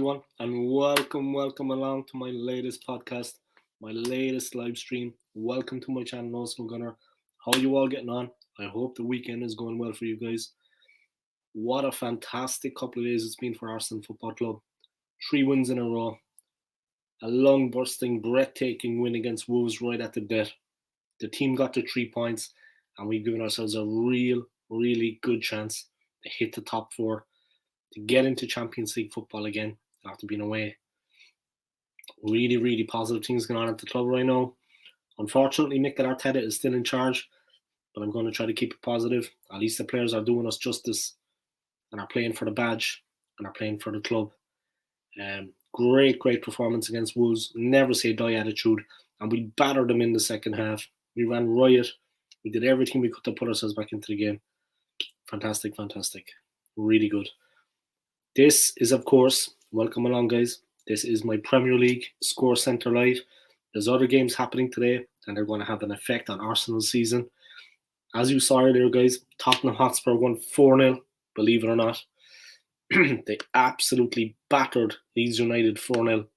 everyone, and welcome along to my latest podcast, my latest live stream. Welcome to my channel, No School Gunner. How are you all getting on? I hope the weekend is going well for you guys. What a fantastic couple of days it's been for Arsenal Football Club. 3 wins in a row. A lung-bursting, breathtaking win against Wolves right at the death. The team got to 3 points, and we've given ourselves a really good chance to hit the top four, to get into Champions League football again after being away. Really positive things going on at the club right now. Unfortunately, Mikel Arteta is still in charge, but I'm going to try to keep it positive. At least the players are doing us justice and are playing for the badge and are playing for the club. Great performance against Wolves. Never say die attitude, and we battered them in the second half. We ran riot. We did everything we could to put ourselves back into the game. Fantastic. Really good. This is, of course, welcome along, guys. This is my Premier League Score Centre Live. There's other games happening today, and they're going to have an effect on Arsenal's season. As you saw earlier, guys, Tottenham Hotspur won 4-0, believe it or not. They absolutely battered Leeds United 4-0.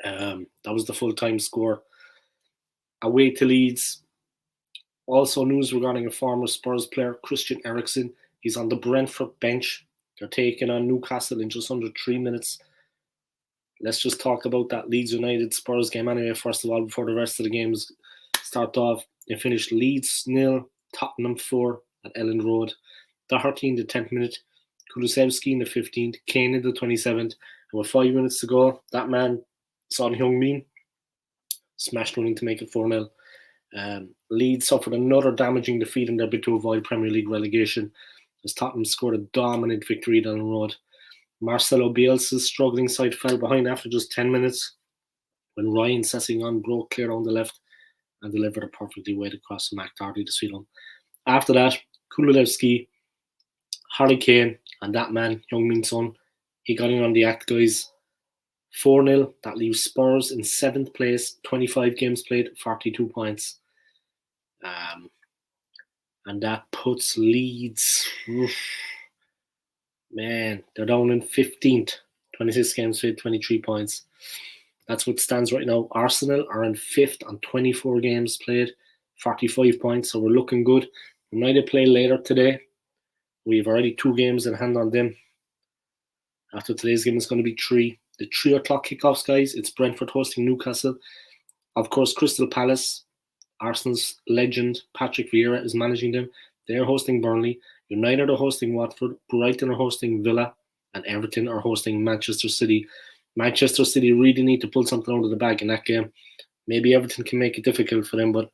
That was the full-time score. Away to Leeds. Also news regarding a former Spurs player, Christian Eriksen. He's on the Brentford bench. They're taking on Newcastle in just under 3 minutes. Let's just talk about that Leeds United Spurs game anyway, first of all, before the rest of the games start off. They finished Leeds 0, Tottenham 4 at Elland Road. Doherty in the 10th minute, Kulusevski in the 15th, Kane in the 27th. And with 5 minutes to go, that man, Son Heung-min, smashed one in to make it 4-0. Leeds suffered another damaging defeat in their bid to avoid Premier League relegation, as Tottenham scored a dominant victory down the road. Marcelo Bielsa's struggling side fell behind after just 10 minutes when Ryan Sessegnon broke clear on the left and delivered a perfectly weighted cross to McDarty to sweep him. After that, Kulusevski, Harry Kane, and that man, Heung-min Son, he got in on the act, guys. 4-0, that leaves Spurs in 7th place, 25 games played, 42 points. And that puts Leeds, man, they're down in 15th, 26 games played, 23 points. That's what stands right now. Arsenal are in 5th on 24 games played, 45 points, so we're looking good. United play later today. We've already 2 games in hand on them. After today's game, it's going to be 3. The 3 o'clock kickoffs, guys, it's Brentford hosting Newcastle. Of course, Crystal Palace, Arsenal's legend Patrick Vieira is managing them. They're hosting Burnley. United are hosting Watford. Brighton are hosting Villa. And Everton are hosting Manchester City. Manchester City really need to pull something out of the bag in that game. Maybe Everton can make it difficult for them, but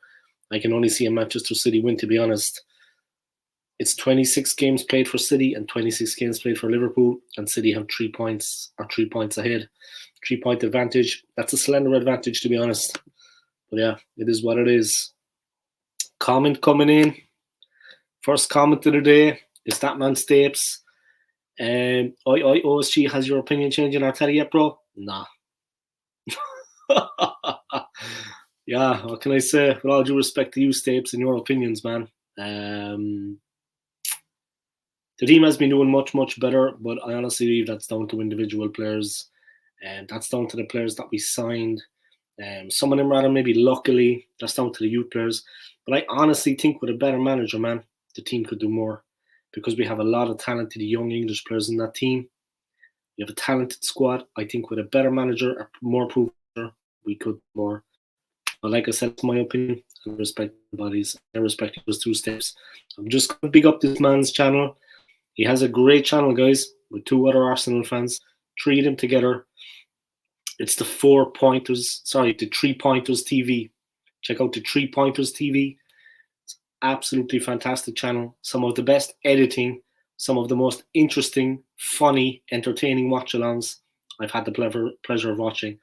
I can only see a Manchester City win, to be honest. It's 26 games played for City and 26 games played for Liverpool, and City have 3 points ahead. 3-point advantage. That's a slender advantage, to be honest. But yeah, it is what it is. Comment coming in. First comment of the day is that man Stapes. OSG, has your opinion changed on Arteta yet, bro? Nah. Yeah, what can I say? With all due respect to you, Stapes, and your opinions, man. The team has been doing much better, but I honestly believe that's down to individual players, and that's down to the players that we signed. Some of them rather maybe luckily, that's down to the youth players. But I honestly think with a better manager, man, the team could do more, because we have a lot of talented young English players in that team. We have a talented squad. I think with a better manager, a more proven manager, we could do more. But like I said, it's my opinion. I respect everybody's. I respect those 2 steps. I'm just going to big up this man's channel. He has a great channel, guys, with 2 other Arsenal fans. 3 of them together. It's the 3 Pointers TV. Check out the 3 Pointers TV. It's absolutely fantastic channel. Some of the best editing, some of the most interesting, funny, entertaining watch-alongs I've had the pleasure of watching.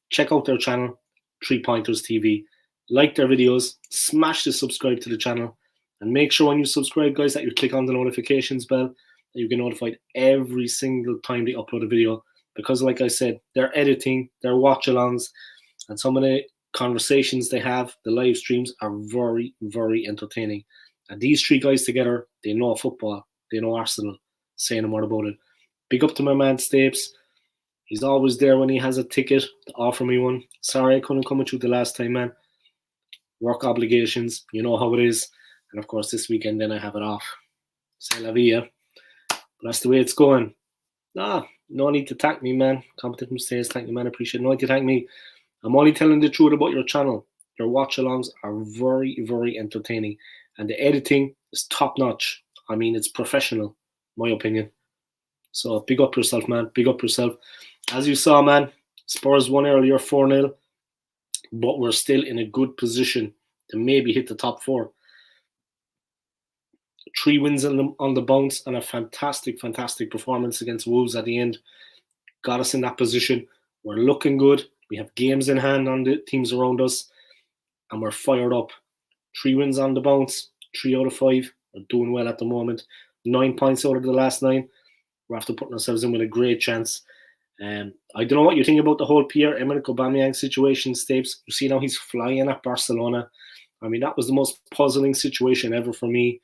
Check out their channel, 3 Pointers TV. Like their videos, smash the subscribe to the channel, and make sure when you subscribe, guys, that you click on the notifications bell, that you get notified every single time they upload a video. Because like I said, their editing, their watch-alongs, and some of the conversations they have, the live streams, are very entertaining. And these 3 guys together, they know football. They know Arsenal. Say no more about it. Big up to my man Stapes. He's always there when he has a ticket to offer me one. Sorry I couldn't come with you the last time, man. Work obligations, you know how it is. And of course, this weekend then I have it off. C'est la vie, yeah? But that's the way it's going. Nah, no need to thank me, man. Competition says thank you, man. I appreciate it. No need to thank me. I'm only telling the truth about your channel. Your watch-alongs are very, very entertaining. And the editing is top-notch. I mean, it's professional, my opinion. So big up yourself, man. Big up yourself. As you saw, man, Spurs won earlier 4-0. But we're still in a good position to maybe hit the top 4. 3 wins on the bounce and a fantastic, fantastic performance against Wolves at the end. Got us in that position. We're looking good. We have games in hand on the teams around us. And we're fired up. 3 wins on the bounce. 3 out of 5. We're doing well at the moment. 9 points out of the last 9. We're after putting ourselves in with a great chance. I don't know what you think about the whole Pierre-Emerick Aubameyang situation, Stapes. You see now he's flying at Barcelona. I mean, that was the most puzzling situation ever for me.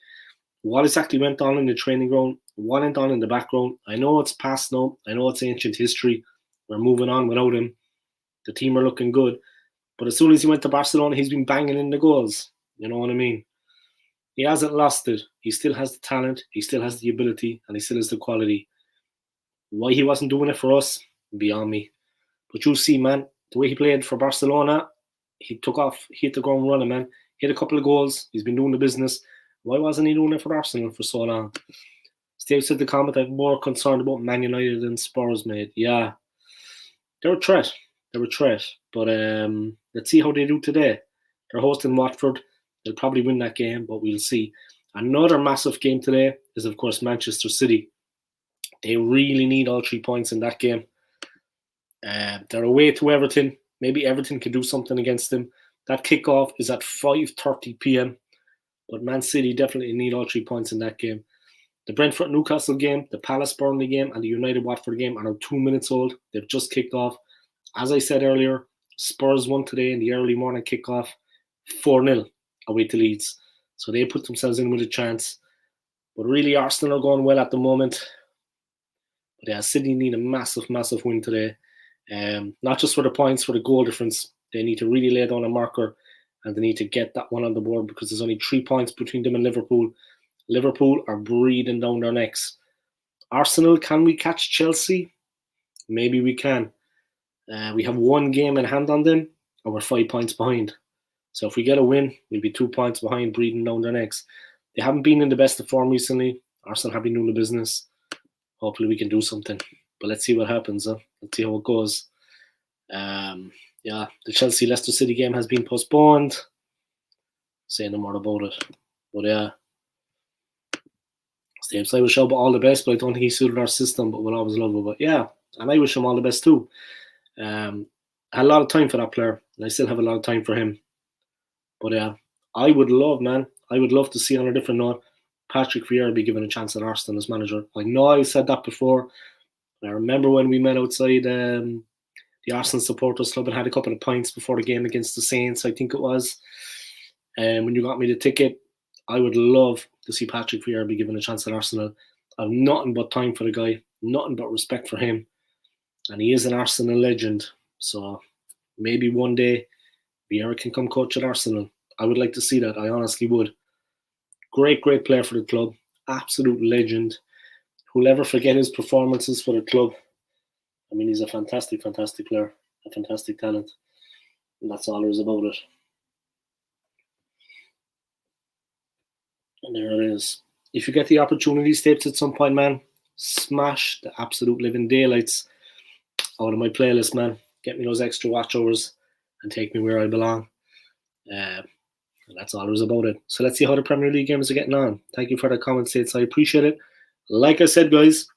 What exactly went on in the training ground? What went on in the background? I know it's past now. I know it's ancient history. We're moving on without him. The team are looking good. But as soon as he went to Barcelona, he's been banging in the goals. You know what I mean? He hasn't lost it. He still has the talent. He still has the ability. And he still has the quality. Why he wasn't doing it for us, beyond me. But you see, man, the way he played for Barcelona, he took off, hit the ground running, man. Hit a couple of goals. He's been doing the business. Why wasn't he doing it for Arsenal for so long? Steve said the comment, I'm more concerned about Man United than Spurs, mate. Yeah. They're a threat. They're a threat. But let's see how they do today. They're hosting Watford. They'll probably win that game, but we'll see. Another massive game today is, of course, Manchester City. They really need all 3 points in that game. They're away to Everton. Maybe Everton can do something against them. That kickoff is at 5:30 p.m. But Man City definitely need all 3 points in that game. The Brentford-Newcastle game, the Palace-Burnley game, and the United-Watford game are now 2 minutes old. They've just kicked off. As I said earlier, Spurs won today in the early morning kickoff, 4-0 away to Leeds. So they put themselves in with a chance. But really, Arsenal are going well at the moment. But yeah, City need a massive, massive win today. Not just for the points, for the goal difference. They need to really lay down a marker and they need to get that one on the board because there's only 3 points between them and Liverpool. Liverpool are breathing down their necks. Arsenal, can we catch Chelsea? Maybe we can. We have 1 game in hand on them and we're 5 points behind. So if we get a win, we'll be 2 points behind, breathing down their necks. They haven't been in the best of form recently. Arsenal have been doing the business. Hopefully we can do something. But let's see what happens. Let's see how it goes. Yeah, the Chelsea-Leicester City game has been postponed. Say no more about it. But yeah. James, I wish him all the best, but I don't think he suited our system, but we'll always love him. But yeah, and I wish him all the best too. I had a lot of time for that player, and I still have a lot of time for him. But yeah, I would love to see on a different note, Patrick Vieira be given a chance at Arsenal as manager. I know I said that before. I remember when we met outside the Arsenal supporters club and had a couple of pints before the game against the Saints, I think it was. When you got me the ticket, I would love to see Patrick Vieira be given a chance at Arsenal. I have nothing but time for the guy, nothing but respect for him. And he is an Arsenal legend. So maybe one day Vieira can come coach at Arsenal. I would like to see that. I honestly would. Great, great player for the club. Absolute legend. Who'll ever forget his performances for the club? I mean, he's a fantastic, fantastic player. A fantastic talent. And that's all there is about it. And there it is. If you get the opportunity, Stapes, at some point, man, smash the absolute living daylights out of my playlist, man. Get me those extra watch hours and take me where I belong. And that's all there is about it. So let's see how the Premier League games are getting on. Thank you for the comments, Stapes. I appreciate it. Like I said, guys,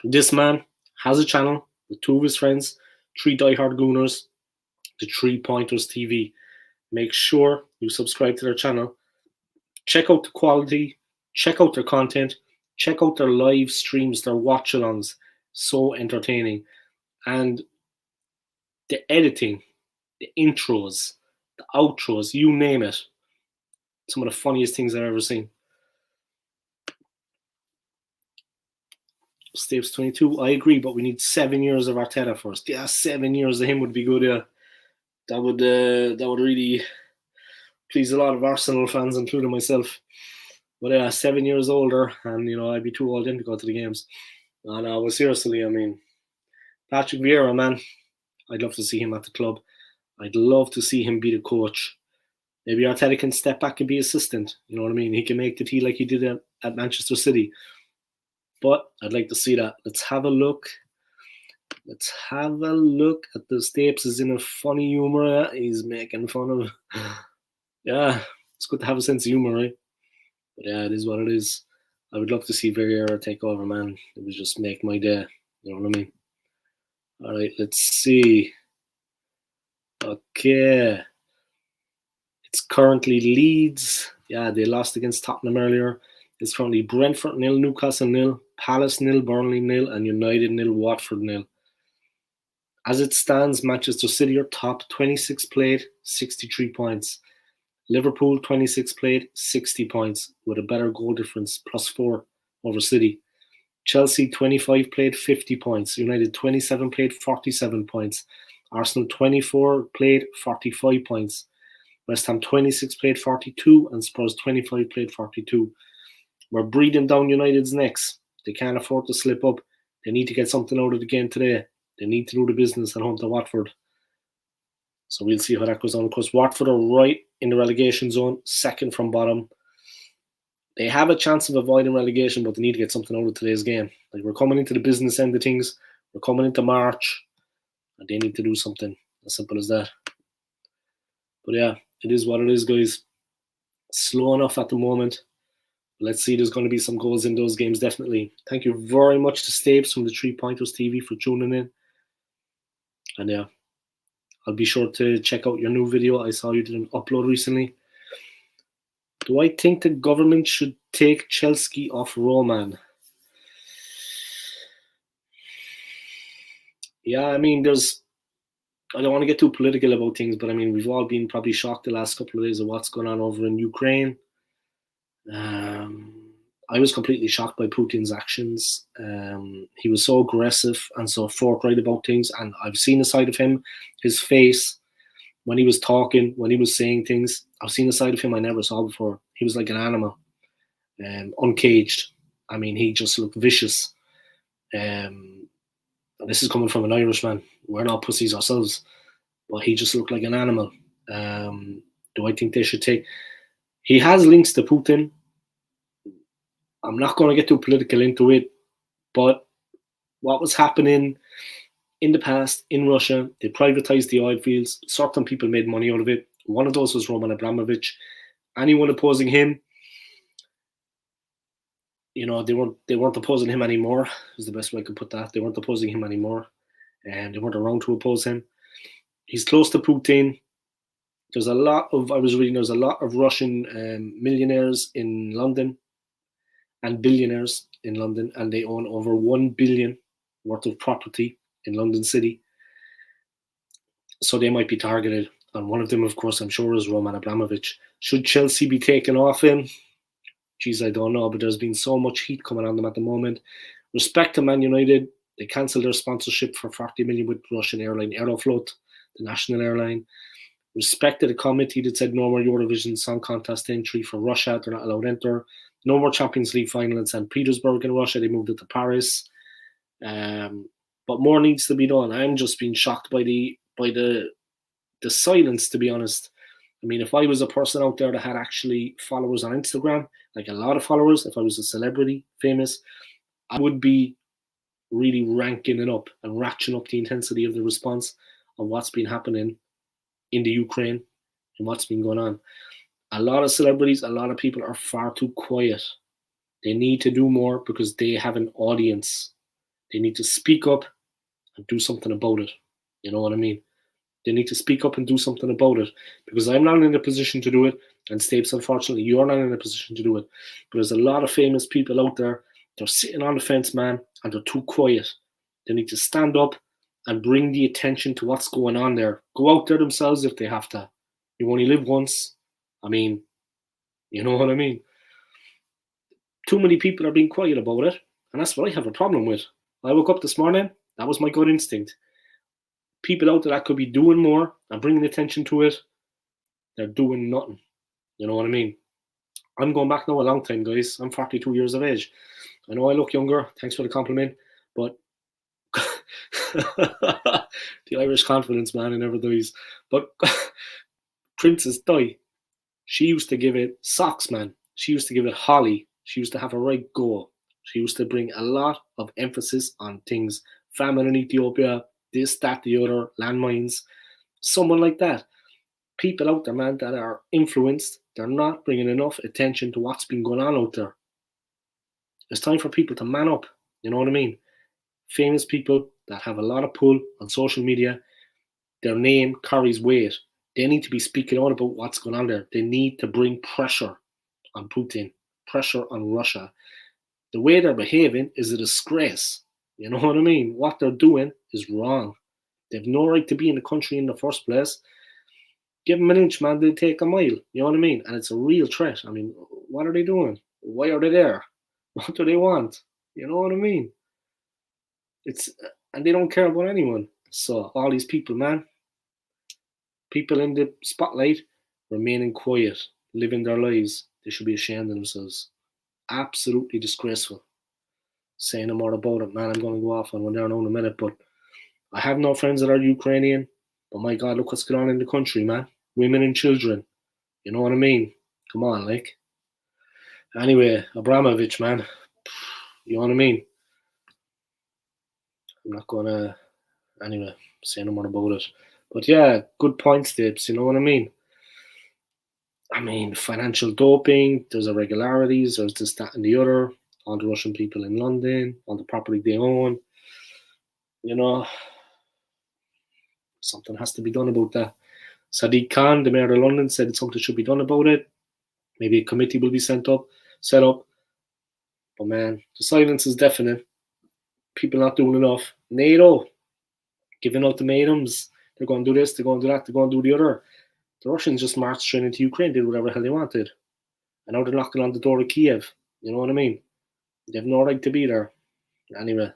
this man has a channel with 2 of his friends, 3 diehard gooners, the 3 Pointers TV. Make sure you subscribe to their channel. Check out the quality, check out their content, check out their live streams, their watch-alongs. So entertaining. And the editing, the intros, the outros, you name it. Some of the funniest things I've ever seen. Stapes 22. I agree, but we need 7 years of Arteta first. Yeah, 7 years of him would be good. Yeah, that would really please a lot of Arsenal fans, including myself. But yeah, 7 years older, and I'd be too old then to go to the games. And but seriously, I mean, Patrick Vieira, man, I'd love to see him at the club. I'd love to see him be the coach. Maybe Arteta can step back and be assistant. You know what I mean? He can make the tea like he did at Manchester City. But I'd like to see that. Let's have a look. Let's have a look at the Stapes. Is in a funny humour. He's making fun of. Yeah, it's good to have a sense of humour, right? But yeah, it is what it is. I would love to see Vieira take over, man. It would just make my day. You know what I mean? All right, let's see. Okay. It's currently Leeds. Yeah, they lost against Tottenham earlier. It's currently Brentford 0, Newcastle 0, Palace 0, Burnley 0, and United 0, Watford 0. As it stands, Manchester City are top, 26 played, 63 points. Liverpool 26 played, 60 points, with a better goal difference, +4 over City. Chelsea 25 played, 50 points. United 27 played, 47 points. Arsenal 24 played, 45 points. West Ham 26 played, 42, and Spurs 25 played, 42. We're breathing down United's necks. They can't afford to slip up. They need to get something out of the game today. They need to do the business at home to Watford. So we'll see how that goes on. Of course, Watford are right in the relegation zone, second from bottom. They have a chance of avoiding relegation, but they need to get something out of today's game. Like, we're coming into the business end of things. We're coming into March, and they need to do something. As simple as that. But yeah, it is what it is, guys. Slow enough at the moment. Let's see, there's going to be some goals in those games, definitely. Thank you very much to Stapes from the 3 Pointers TV for tuning in. And yeah, I'll be sure to check out your new video. I saw you did an upload recently. Do I think the government should take Chelsea off Roman? Yeah, I mean, I don't want to get too political about things, but I mean, we've all been probably shocked the last couple of days of what's going on over in Ukraine. I was completely shocked by Putin's actions. He was so aggressive and so forthright about things, and I've seen a side of him, his face, when he was talking, when he was saying things. I've seen a side of him I never saw before. He was like an animal, uncaged. I mean, he just looked vicious. And this is coming from an Irishman. We're not pussies ourselves, but he just looked like an animal. Do I think they should take? He has links to Putin. I'm not going to get too political into it, but what was happening in the past in Russia, they privatized the oil fields. Certain people made money out of it. One of those was Roman Abramovich. Anyone opposing him, they weren't opposing him anymore, is the best way I could put that. They weren't opposing him anymore, and they weren't around to oppose him. He's close to Putin. I was reading, there's a lot of Russian millionaires in London and billionaires in London, and they own over 1 billion worth of property in London City. So they might be targeted. And one of them, of course, I'm sure, is Roman Abramovich. Should Chelsea be taken off him? Geez, I don't know, but there's been so much heat coming on them at the moment. Respect to Man United. They cancelled their sponsorship for 40 million with Russian airline Aeroflot, the national airline. Respect to the committee that said no more Eurovision Song Contest entry for Russia. They're not allowed to enter. No more Champions League final in St. Petersburg in Russia. They moved it to Paris. But more needs to be done. I'm just being shocked by the silence, to be honest. I mean, if I was a person out there that had actually followers on Instagram, like a lot of followers, if I was a celebrity, famous, I would be really ranking it up and ratcheting up the intensity of the response on what's been happening in the Ukraine and what's been going on. A lot of celebrities, a lot of people are far too quiet. They need to do more because they have an audience. They need to speak up and do something about it. You know what I mean? They need to speak up and do something about it, because I'm not in a position to do it, and Stapes, unfortunately, you're not in a position to do it. But there's a lot of famous people out there. They're sitting on the fence, man, and they're too quiet. They need to stand up and bring the attention to what's going on there. Go out there themselves if they have to. You only live once. I mean, you know what I mean? Too many people are being quiet about it, And that's what I have a problem with. I woke up this morning, that was my gut instinct. People out there that could be doing more and bringing attention to it, they're doing nothing. You know what I mean? I'm going back now a long time, guys. I'm 42 years of age. I know I look younger. Thanks for the compliment. But the Irish confidence, man, it never dies. But Princess Di, she used to give it socks, man. She used to give it holly. She used to have a right go. She used to bring a lot of emphasis on things. Famine in Ethiopia, this, that, the other, landmines. Someone like that. People out there, man, that are influenced, they're not bringing enough attention to what's been going on out there. It's time for people to man up. You know what I mean? Famous people that have a lot of pull on social media, their name carries weight. They need to be speaking out about what's going on there. They need to bring pressure on Putin, pressure on Russia. The way they're behaving is a disgrace. You know what I mean? What they're doing is wrong. They've no right to be in the country in the first place. Give them an inch, man, they'll take a mile. You know what I mean? And it's a real threat. I mean, what are they doing? Why are they there? What do they want? You know what I mean? And they don't care about anyone. So all these people, man, people in the spotlight, remaining quiet, living their lives. They should be ashamed of themselves. Absolutely disgraceful. Say no more about it, man. I'm going to go off on one there now in a minute, but I have no friends that are Ukrainian. But my God, look what's going on in the country, man. Women and children. You know what I mean? Come on, like. Anyway, Abramovich, man. You know what I mean? I'm not going to, anyway, say no more about it. But yeah, good points, Dips. You know what I mean? I mean, financial doping, there's irregularities, there's this, that, and the other. All the Russian people in London, all the property they own. You know, something has to be done about that. Sadiq Khan, the mayor of London, said something should be done about it. Maybe a committee will be set up. But man, the silence is deafening. People not doing enough. NATO, giving ultimatums. They're going to do this, they're going to do that, they're going to do the other. The Russians just marched straight into Ukraine, did whatever the hell they wanted. And now they're knocking on the door of Kiev. You know what I mean? They have no right to be there. Anyway,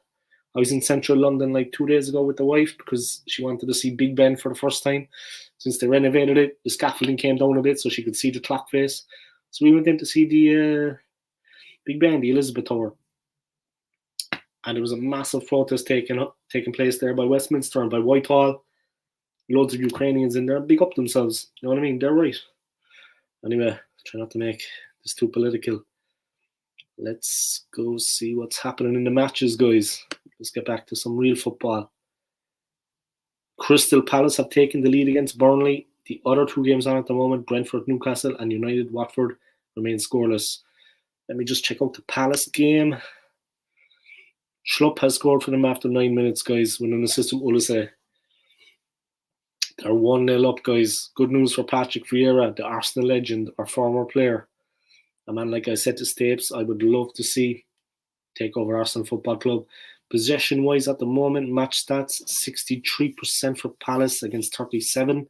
I was in central London like 2 days ago with the wife because she wanted to see Big Ben for the first time. Since they renovated it, the scaffolding came down a bit so she could see the clock face. So we went in to see the Big Ben, the Elizabeth Tower. And there was a massive protest taking place there by Westminster and by Whitehall. Loads of Ukrainians in there, big up themselves. You know what I mean? They're right. Anyway, try not to make this too political. Let's go see what's happening in the matches, guys. Let's get back to some real football. Crystal Palace have taken the lead against Burnley. The other two games on at the moment, Brentford, Newcastle, and United, Watford, remain scoreless. Let me just check out the Palace game. Schlupp has scored for them after 9 minutes, guys, with an assist from Ulisse. They're 1-0 up, guys. Good news for Patrick Vieira, the Arsenal legend, our former player. A man, like I said to Stapes, I would love to see take over Arsenal Football Club. Possession-wise at the moment, match stats, 63% for Palace against 37.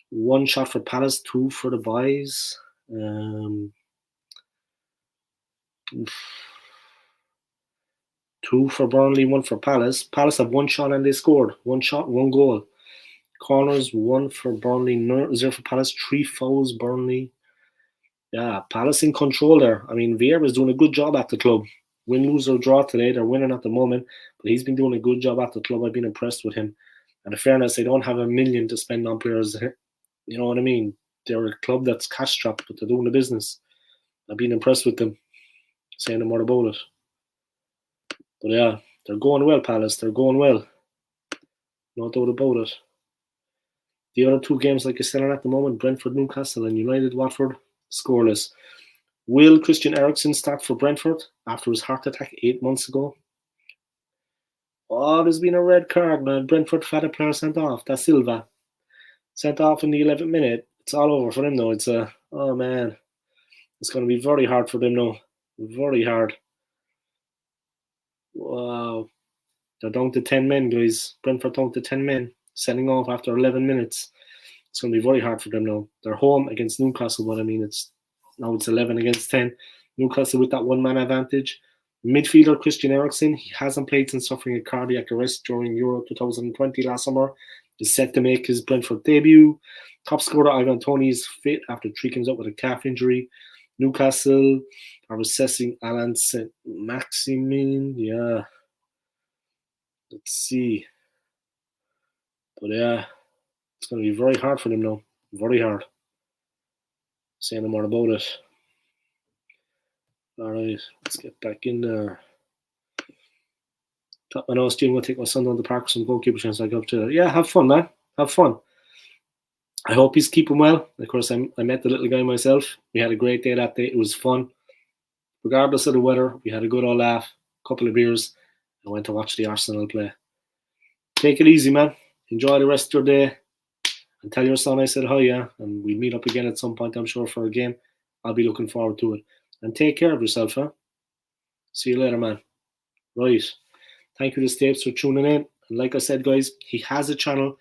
1 shot for Palace, 2 for the boys. 2 for Burnley, 1 for Palace. Palace have 1 shot and they scored. 1 shot, 1 goal. Corners, 1 for Burnley, 0 for Palace. 3 fouls, Burnley. Yeah, Palace in control there. I mean, Vieira is doing a good job at the club. Win, lose, or draw today. They're winning at the moment, but he's been doing a good job at the club. I've been impressed with him. And in fairness, they don't have $1 million to spend on players. You know what I mean? They're a club that's cash-strapped, but they're doing the business. I've been impressed with them. Saying no more about it. But yeah, they're going well, Palace. They're going well. No doubt about it. The other 2 games, like I said, are at the moment, Brentford, Newcastle, and United, Watford, scoreless. Will Christian Eriksen start for Brentford after his heart attack 8 months ago? Oh, there's been a red card, man. Brentford had a player sent off. Da Silva. Sent off in the 11th minute. It's all over for him now. Oh man. It's going to be very hard for them now. Very hard. Wow. They're down to 10 men, guys. Brentford down to 10 men. Sending off after 11 minutes. It's going to be very hard for them now. They're home against Newcastle, but I mean, it's 11 against 10. Newcastle with that 1-man advantage. Midfielder Christian Eriksen, he hasn't played since suffering a cardiac arrest during Euro 2020 last summer. Is set to make his Brentford debut. Top scorer Ivan Toney is fit after 3 games out with a calf injury. Newcastle are assessing Alan St. Maximin. Yeah. Let's see. But yeah, it's going to be very hard for them now. Very hard. Say no more about it. Alright, let's get back in there. I know Steven will take my son down the park with some goalkeeper chance like up to that. Yeah, have fun, man. Have fun. I hope he's keeping well. Of course, I met the little guy myself. We had a great day that day. It was fun. Regardless of the weather, we had a good old laugh, a couple of beers, and went to watch the Arsenal play. Take it easy, man. Enjoy the rest of your day. And tell your son I said hi, yeah? And we'll meet up again at some point, I'm sure, for a game. I'll be looking forward to it. And take care of yourself, huh? See you later, man. Right. Thank you to Stapes for tuning in. And like I said, guys, he has a channel.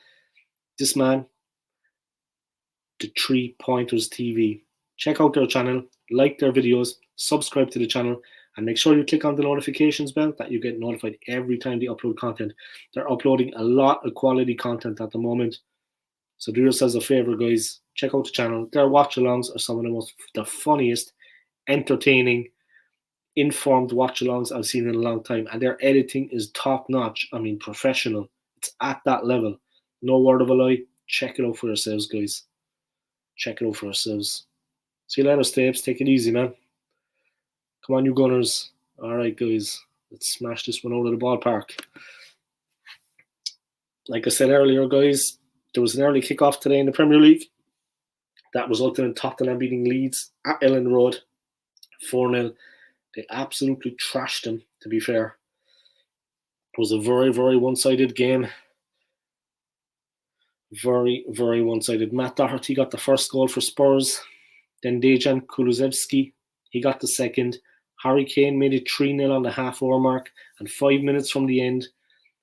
This man, the 3 Pointers TV. Check out their channel, like their videos, subscribe to the channel, and make sure you click on the notifications bell that you get notified every time they upload content. They're uploading a lot of quality content at the moment. So do yourselves a favor, guys. Check out the channel. Their watch-alongs are some of the funniest, entertaining, informed watch-alongs I've seen in a long time. And their editing is top-notch. I mean, professional. It's at that level. No word of a lie. Check it out for yourselves, guys. Check it out for yourselves. See you later, Stapes. Take it easy, man. Come on, you Gunners. All right, guys. Let's smash this one out of the ballpark. Like I said earlier, guys, there was an early kickoff today in the Premier League. That resulted in Tottenham beating Leeds at Ellen Road 4-0. They absolutely trashed them, to be fair. It was a very, very one-sided game. Very, very one-sided. Matt Doherty got the first goal for Spurs. Then Dejan Kulusevski, he got the second. Harry Kane made it 3-0 on the half-hour mark. And 5 minutes from the end,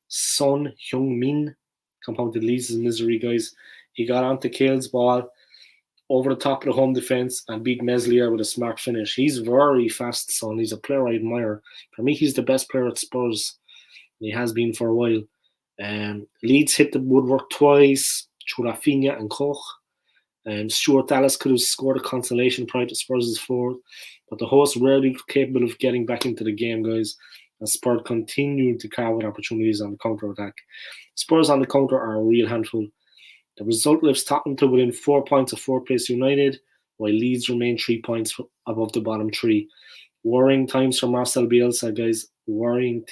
Son Heung-min compounded Leeds' misery, guys. He got onto Kale's ball over the top of the home defence and beat Meslier with a smart finish. He's very fast, Son. He's a player I admire. For me, he's the best player at Spurs. He has been for a while. Leeds hit the woodwork twice through Rafinha and Koch. Stuart Dallas could have scored a consolation prior to Spurs' fourth, but the hosts rarely capable of getting back into the game, guys, as Spurs continued to carve out opportunities on the counter-attack. Spurs on the counter are a real handful. The result lifts Tottenham to within 4 points of fourth place United, while Leeds remain 3 points above the bottom three. Worrying times for Marcel Bielsa, guys. Worrying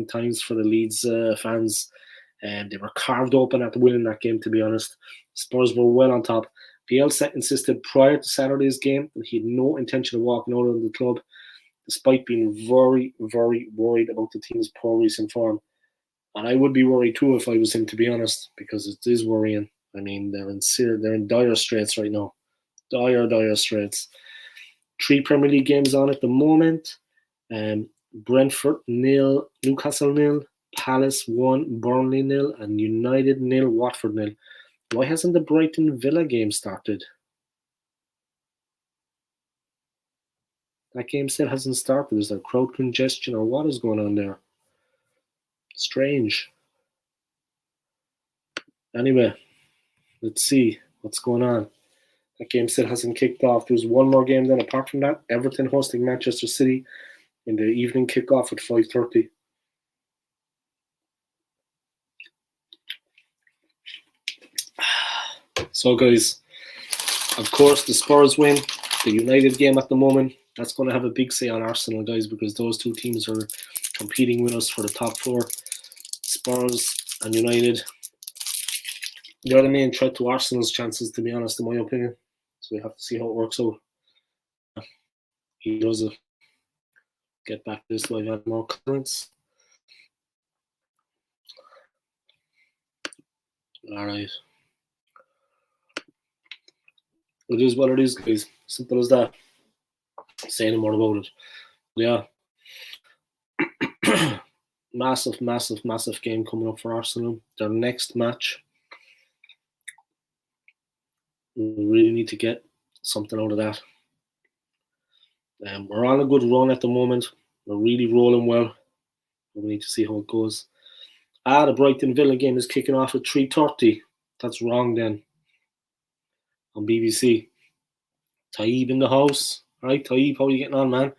times for the Leeds fans. They were carved open at the win in that game, to be honest. Spurs were well on top. Bielsa insisted prior to Saturday's game that he had no intention of walking out of the club, despite being very, very worried about the team's poor recent form. And I would be worried too if I was him, to be honest, because it is worrying. I mean, they're in dire straits right now. Dire straits. 3 Premier League games on at the moment. Brentford 0, Newcastle 0, Palace 1, Burnley 0, and United 0, Watford 0. Why hasn't the Brighton Villa game started? That game still hasn't started. Is there crowd congestion or what is going on there? Strange. Anyway, let's see what's going on. That game still hasn't kicked off. There's one more game then apart from that. Everton hosting Manchester City in the evening kickoff at 5:30. So, guys, of course, the Spurs win. The United game at the moment, that's going to have a big say on Arsenal, guys, because those two teams are competing with us for the top 4. Spurs and United. They're the main threat to Arsenal's chances, to be honest, in my opinion. So we have to see how it works out. He does it. Get back to this, so I've had more comments. Alright. It is what it is, guys. Simple as that. Say no more about it. Yeah. massive game coming up for Arsenal. Their next match. We really need to get something out of that. We're on a good run at the moment. We're really rolling well. We need to see how it goes. The Brighton Villa game is kicking off at 3:30. That's wrong then. On BBC. Taib in the house. Right, Taib, how are you getting on, man?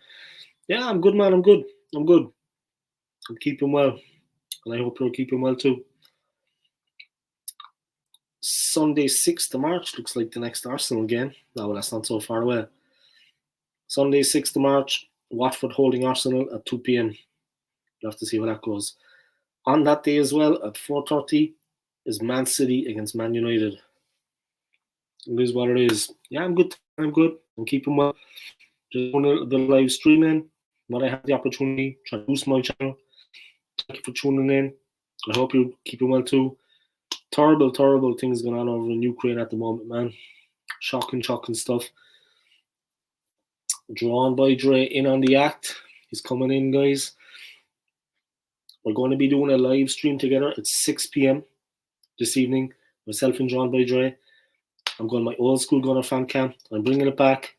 Yeah, I'm good, man. I'm good. I'm keeping well. And I hope you're keeping well too. Sunday, 6th of March looks like the next Arsenal game. No, well, that's not so far away. Sunday, 6th of March, Watford holding Arsenal at 2 p.m. We'll have to see how that goes. On that day as well, at 4:30, is Man City against Man United. It is what it is. Yeah, I'm good. I'm keeping well. Just doing a little bit of live streaming. When I have the opportunity, try to boost my channel. Thank you for tuning in. I hope you're keeping well too. Terrible things going on over in Ukraine at the moment, man. Shocking stuff. Drawn by Dre in on the act. He's coming in, guys. We're going to be doing a live stream together at 6 p.m. this evening. Myself and Drawn by Dre. I'm going my old school Gunner fan cam. I'm bringing it back.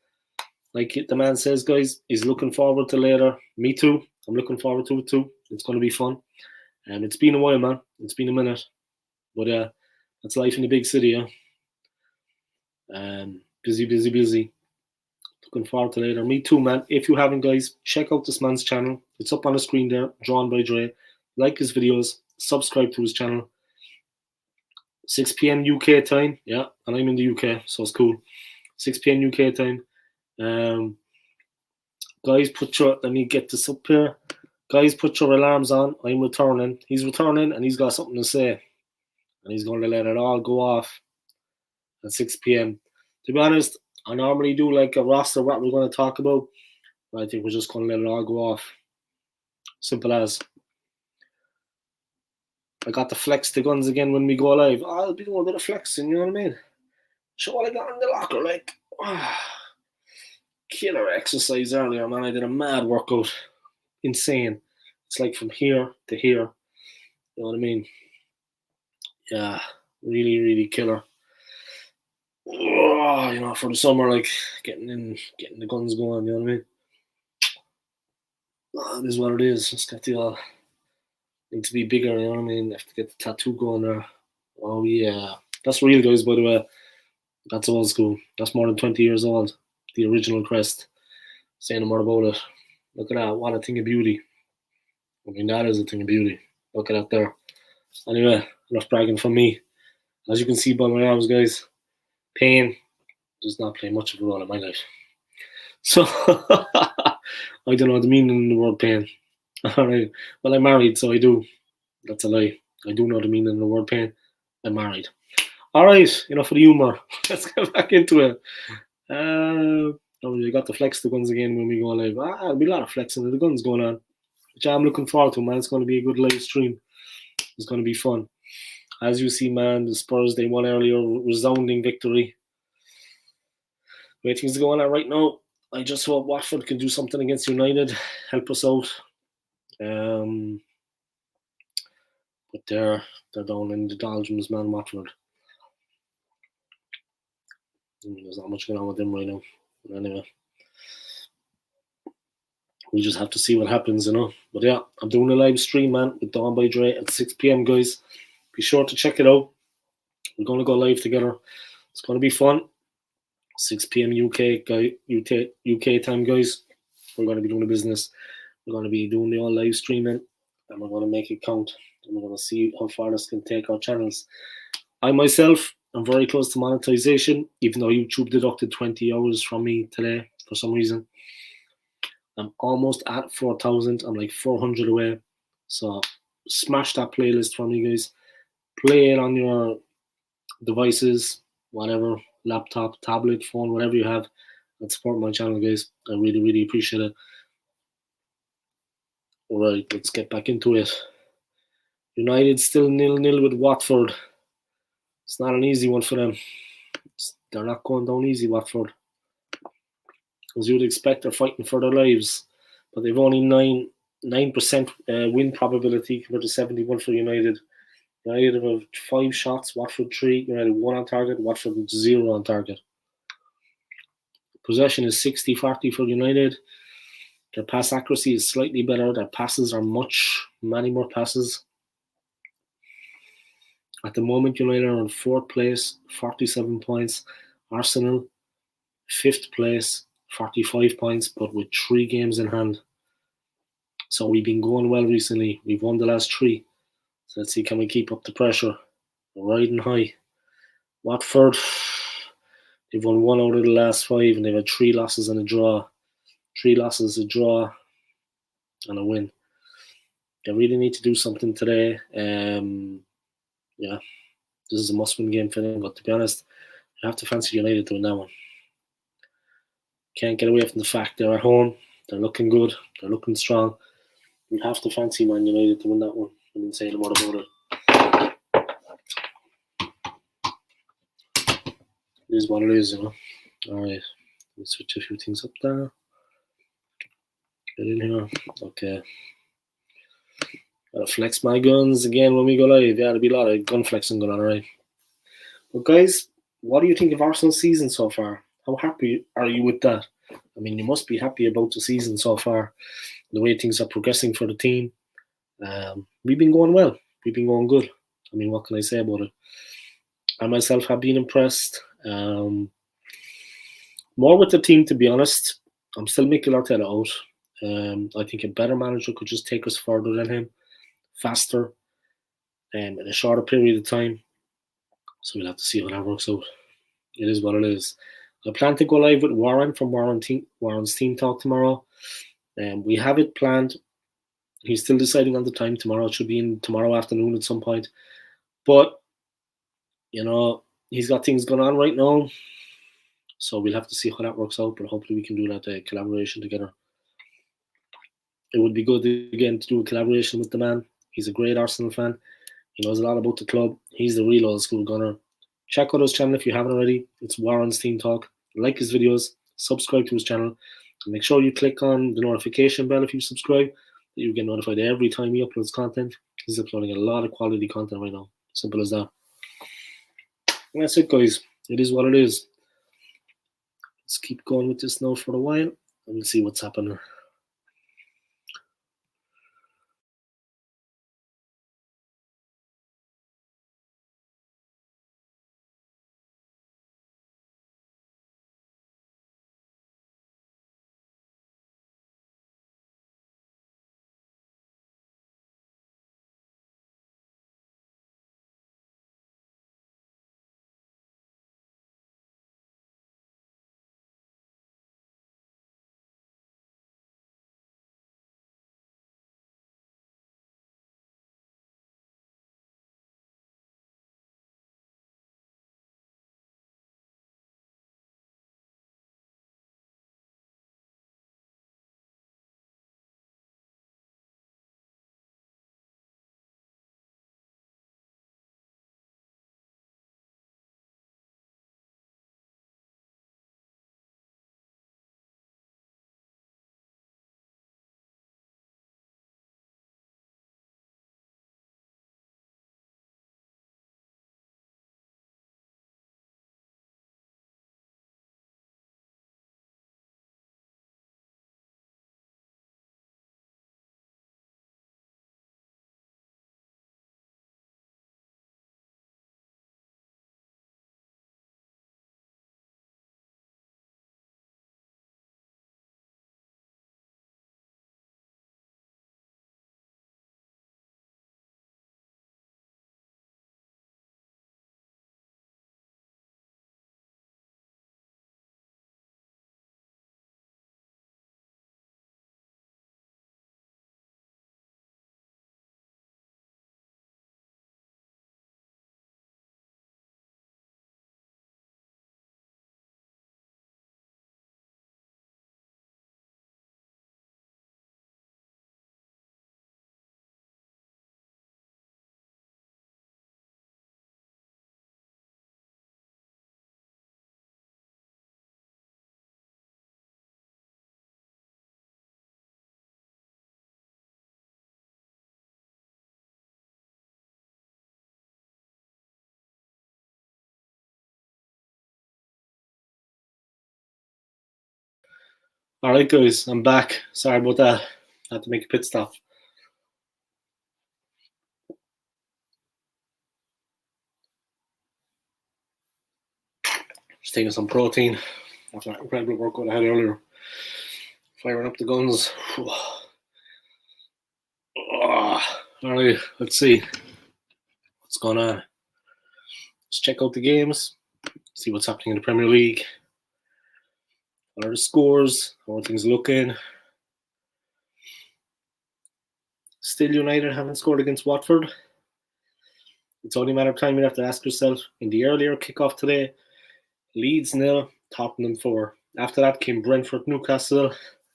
Like the man says, guys, he's looking forward to later. Me too. I'm looking forward to it too. It's going to be fun. And it's been a while, man. It's been a minute. But that's life in the big city, yeah. Busy. Looking forward to later. Me too, man. If you haven't, guys, check out this man's channel. It's up on the screen there, Drawn by Dre. Like his videos. Subscribe to his channel. 6 p.m. UK time. Yeah, and I'm in the UK, so it's cool. 6 p.m. UK time. Guys, let me get this up here. Guys, put your alarms on. I'm returning. He's returning, and he's got something to say. And he's going to let it all go off at 6 p.m. To be honest, I normally do like a roster what we're going to talk about. But I think we're just going to let it all go off. Simple as. I got to flex the guns again when we go live. I'll be doing a bit of flexing, you know what I mean? Show what I got in the locker, like. Killer exercise earlier, man. I did a mad workout. Insane. It's like from here to here. You know what I mean? Yeah, really killer. You know, for the summer, like getting the guns going, you know what I mean? It is what it is. Just got to need to be bigger, you know what I mean? Have to get the tattoo going there. Oh yeah. That's real, guys, by the way. That's old school. That's more than 20 years old. The original crest. Say no more about it. Look at that. What a thing of beauty. I mean, that is a thing of beauty. Look at that there. Anyway, enough bragging from me. As you can see by my arms, guys, pain does not play much of a role in my life. So, I don't know the meaning of the word pain. All right. Well, I'm married, so I do. That's a lie. I do know the meaning of the word pain. I'm married. All right. Enough for the humour. Let's get back into it. You got to flex the guns again when we go live. There'll be a lot of flexing of the guns going on, which I'm looking forward to, man. It's going to be a good live stream. It's going to be fun. As you see, man, the Spurs, they won earlier, resounding victory. The way things are going on right now, I just hope Watford can do something against United, help us out. But they're down in the doldrums, man, Watford. There's not much going on with them right now. But anyway, we just have to see what happens, you know. But yeah, I'm doing a live stream, man, with Dawn by Dre at 6 p.m, guys. Be sure to check it out. We're going to go live together. It's going to be fun. 6 p.m. UK time, guys. We're going to be doing the business. We're going to be doing the all live streaming, and we're going to make it count. And we're going to see how far this can take our channels. I myself am very close to monetization, even though YouTube deducted 20 hours from me today for some reason. I'm almost at 4,000. I'm like 400 away. So smash that playlist for me, guys. Play it on your devices, whatever, laptop, tablet, phone, whatever you have, and support my channel, guys. I really appreciate it. All right, let's get back into it. United still 0-0 with Watford. It's not an easy one for them. They're not going down easy, Watford. As you'd expect, they're fighting for their lives. But they've only 9% win probability compared to 71 for United. United have 5 shots, Watford 3, United 1 on target, Watford 0 on target. Possession is 60-40 for United, Their pass accuracy is slightly better. Their passes are many more passes. At the moment, United are in fourth place, 47 points. Arsenal, fifth place, 45 points, but with 3 games in hand. So we've been going well recently. We've won the last 3. So let's see, can we keep up the pressure? We're riding high. Watford, they've won 1 out of the last 5, and they've had 3 losses and a draw. 3 losses, a draw, and a win. They really need to do something today. Yeah, this is a must-win game for them. But to be honest, I have to fancy United doing that one. Can't get away from the fact they're at home. They're looking good. They're looking strong. You have to fancy Man United to win that one. I didn't say a lot about it. It is what it is, you know. All right, let me switch a few things up there. Get in here. Okay. Gotta flex my guns again when we go live. Yeah, there'll be a lot of gun flexing going on, alright. But guys, what do you think of Arsenal's season so far? How happy are you with that? I mean, you must be happy about the season so far, the way things are progressing for the team. We've been going well. We've been going good. I mean, what can I say about it? I myself have been impressed. More with the team, to be honest. I'm still Mikel Arteta out. I think a better manager could just take us further than him, faster, in a shorter period of time. So we'll have to see how that works out. It is what it is. I plan to go live with Warren from Warren's Team Talk tomorrow. We have it planned. He's still deciding on the time tomorrow. It should be in tomorrow afternoon at some point. But, you know, he's got things going on right now. So we'll have to see how that works out. But hopefully we can do that collaboration together. It would be good, again, to do a collaboration with the man. He's a great Arsenal fan. He knows a lot about the club. He's the real old school gunner. Check out his channel if you haven't already. It's Warren's Team Talk. Like his videos, subscribe to his channel, and make sure you click on the notification bell if you subscribe. That you get notified every time he uploads content. He's uploading a lot of quality content right now. Simple as that. And that's it, guys. It is what it is. Let's keep going with this now for a while, and we'll see what's happening. All right, guys, I'm back. Sorry about that. I had to make a pit stop. Just taking some protein after that incredible workout I had earlier. Firing up the guns. All right, let's see what's going on. Let's check out the games, see what's happening in the Premier League. What are the scores? How are things looking? Still United haven't scored against Watford. It's only a matter of time you have to ask yourself. In the earlier kickoff today, Leeds 0, Tottenham 4. After that came Brentford, Newcastle.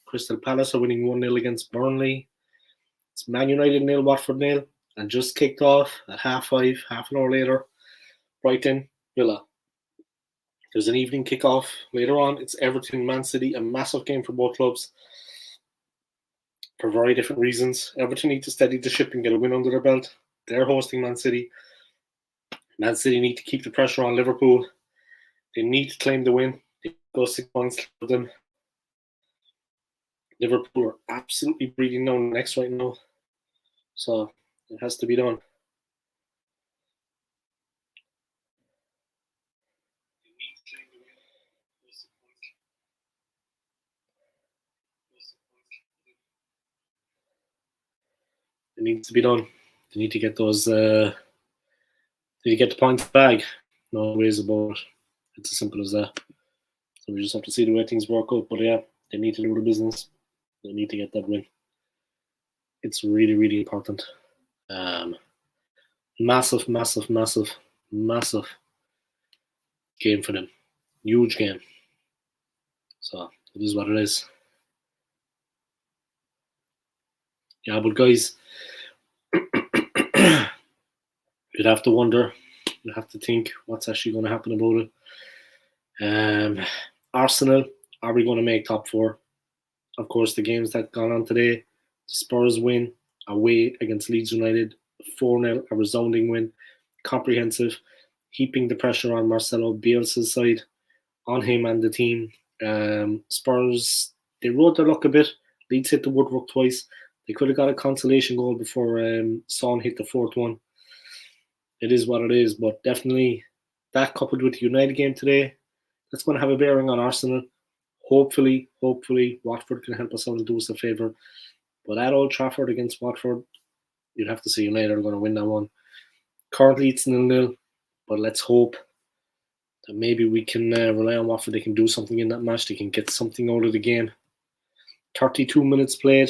Crystal Palace are winning 1-0 against Burnley. It's Man United 0, Watford 0. And just kicked off at 5:30, half an hour later, Brighton, Villa. There's an evening kickoff later on. It's Everton, Man City, a massive game for both clubs for very different reasons. Everton need to steady the ship and get a win under their belt. They're hosting Man City. Man City need to keep the pressure on Liverpool. They need to claim the win. They go 6 points for them. Liverpool are absolutely breathing down the necks right now. So it has to be done. It needs to be done. They need to get those. They need to get the points back. No ways about it. It's as simple as that. So we just have to see the way things work out. But yeah, they need to do the business. They need to get that win. It's really, really important. Massive, massive, massive, massive game for them. Huge game. So it is what it is. Yeah, but guys, you'd have to wonder, you'd have to think what's actually going to happen about it. Arsenal, are we going to make top 4? Of course, the games that gone on today, the Spurs win away against Leeds United, 4-0, a resounding win, comprehensive, heaping the pressure on Marcelo Bielsa's side, on him and the team. Spurs, they rode their luck a bit. Leeds hit the woodwork twice. They could have got a consolation goal before Son hit the 4th one. It is what it is, but definitely that coupled with the United game today, that's going to have a bearing on Arsenal. Hopefully, Watford can help us out and do us a favour. But at Old Trafford against Watford, you'd have to say United are going to win that one. Currently, it's 0-0, but let's hope that maybe we can rely on Watford. They can do something in that match. They can get something out of the game. 32 minutes played,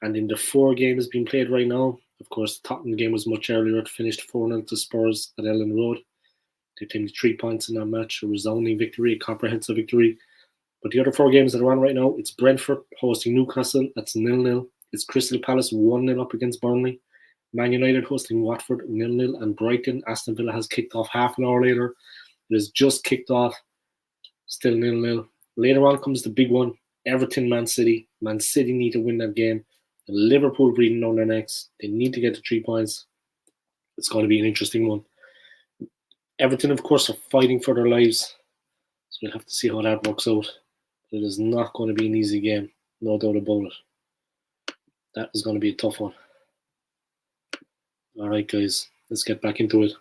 and in the 4 games being played right now, of course, the Tottenham game was much earlier. It finished 4-0 to Spurs at Ellen Road. They claimed 3 points in that match, a resounding victory, a comprehensive victory. But the other 4 games that are on right now, it's Brentford hosting Newcastle, that's 0-0. It's Crystal Palace 1-0 up against Burnley. Man United hosting Watford 0-0, and Brighton, Aston Villa has kicked off half an hour later. It has just kicked off, still 0-0. Later on comes the big one, Everton, Man City. Man City need to win that game. And Liverpool breathing down their necks. They need to get to 3 points. It's going to be an interesting one. Everton, of course, are fighting for their lives. So we'll have to see how that works out. It is not going to be an easy game, no doubt about it. That is going to be a tough one. All right, guys, let's get back into it.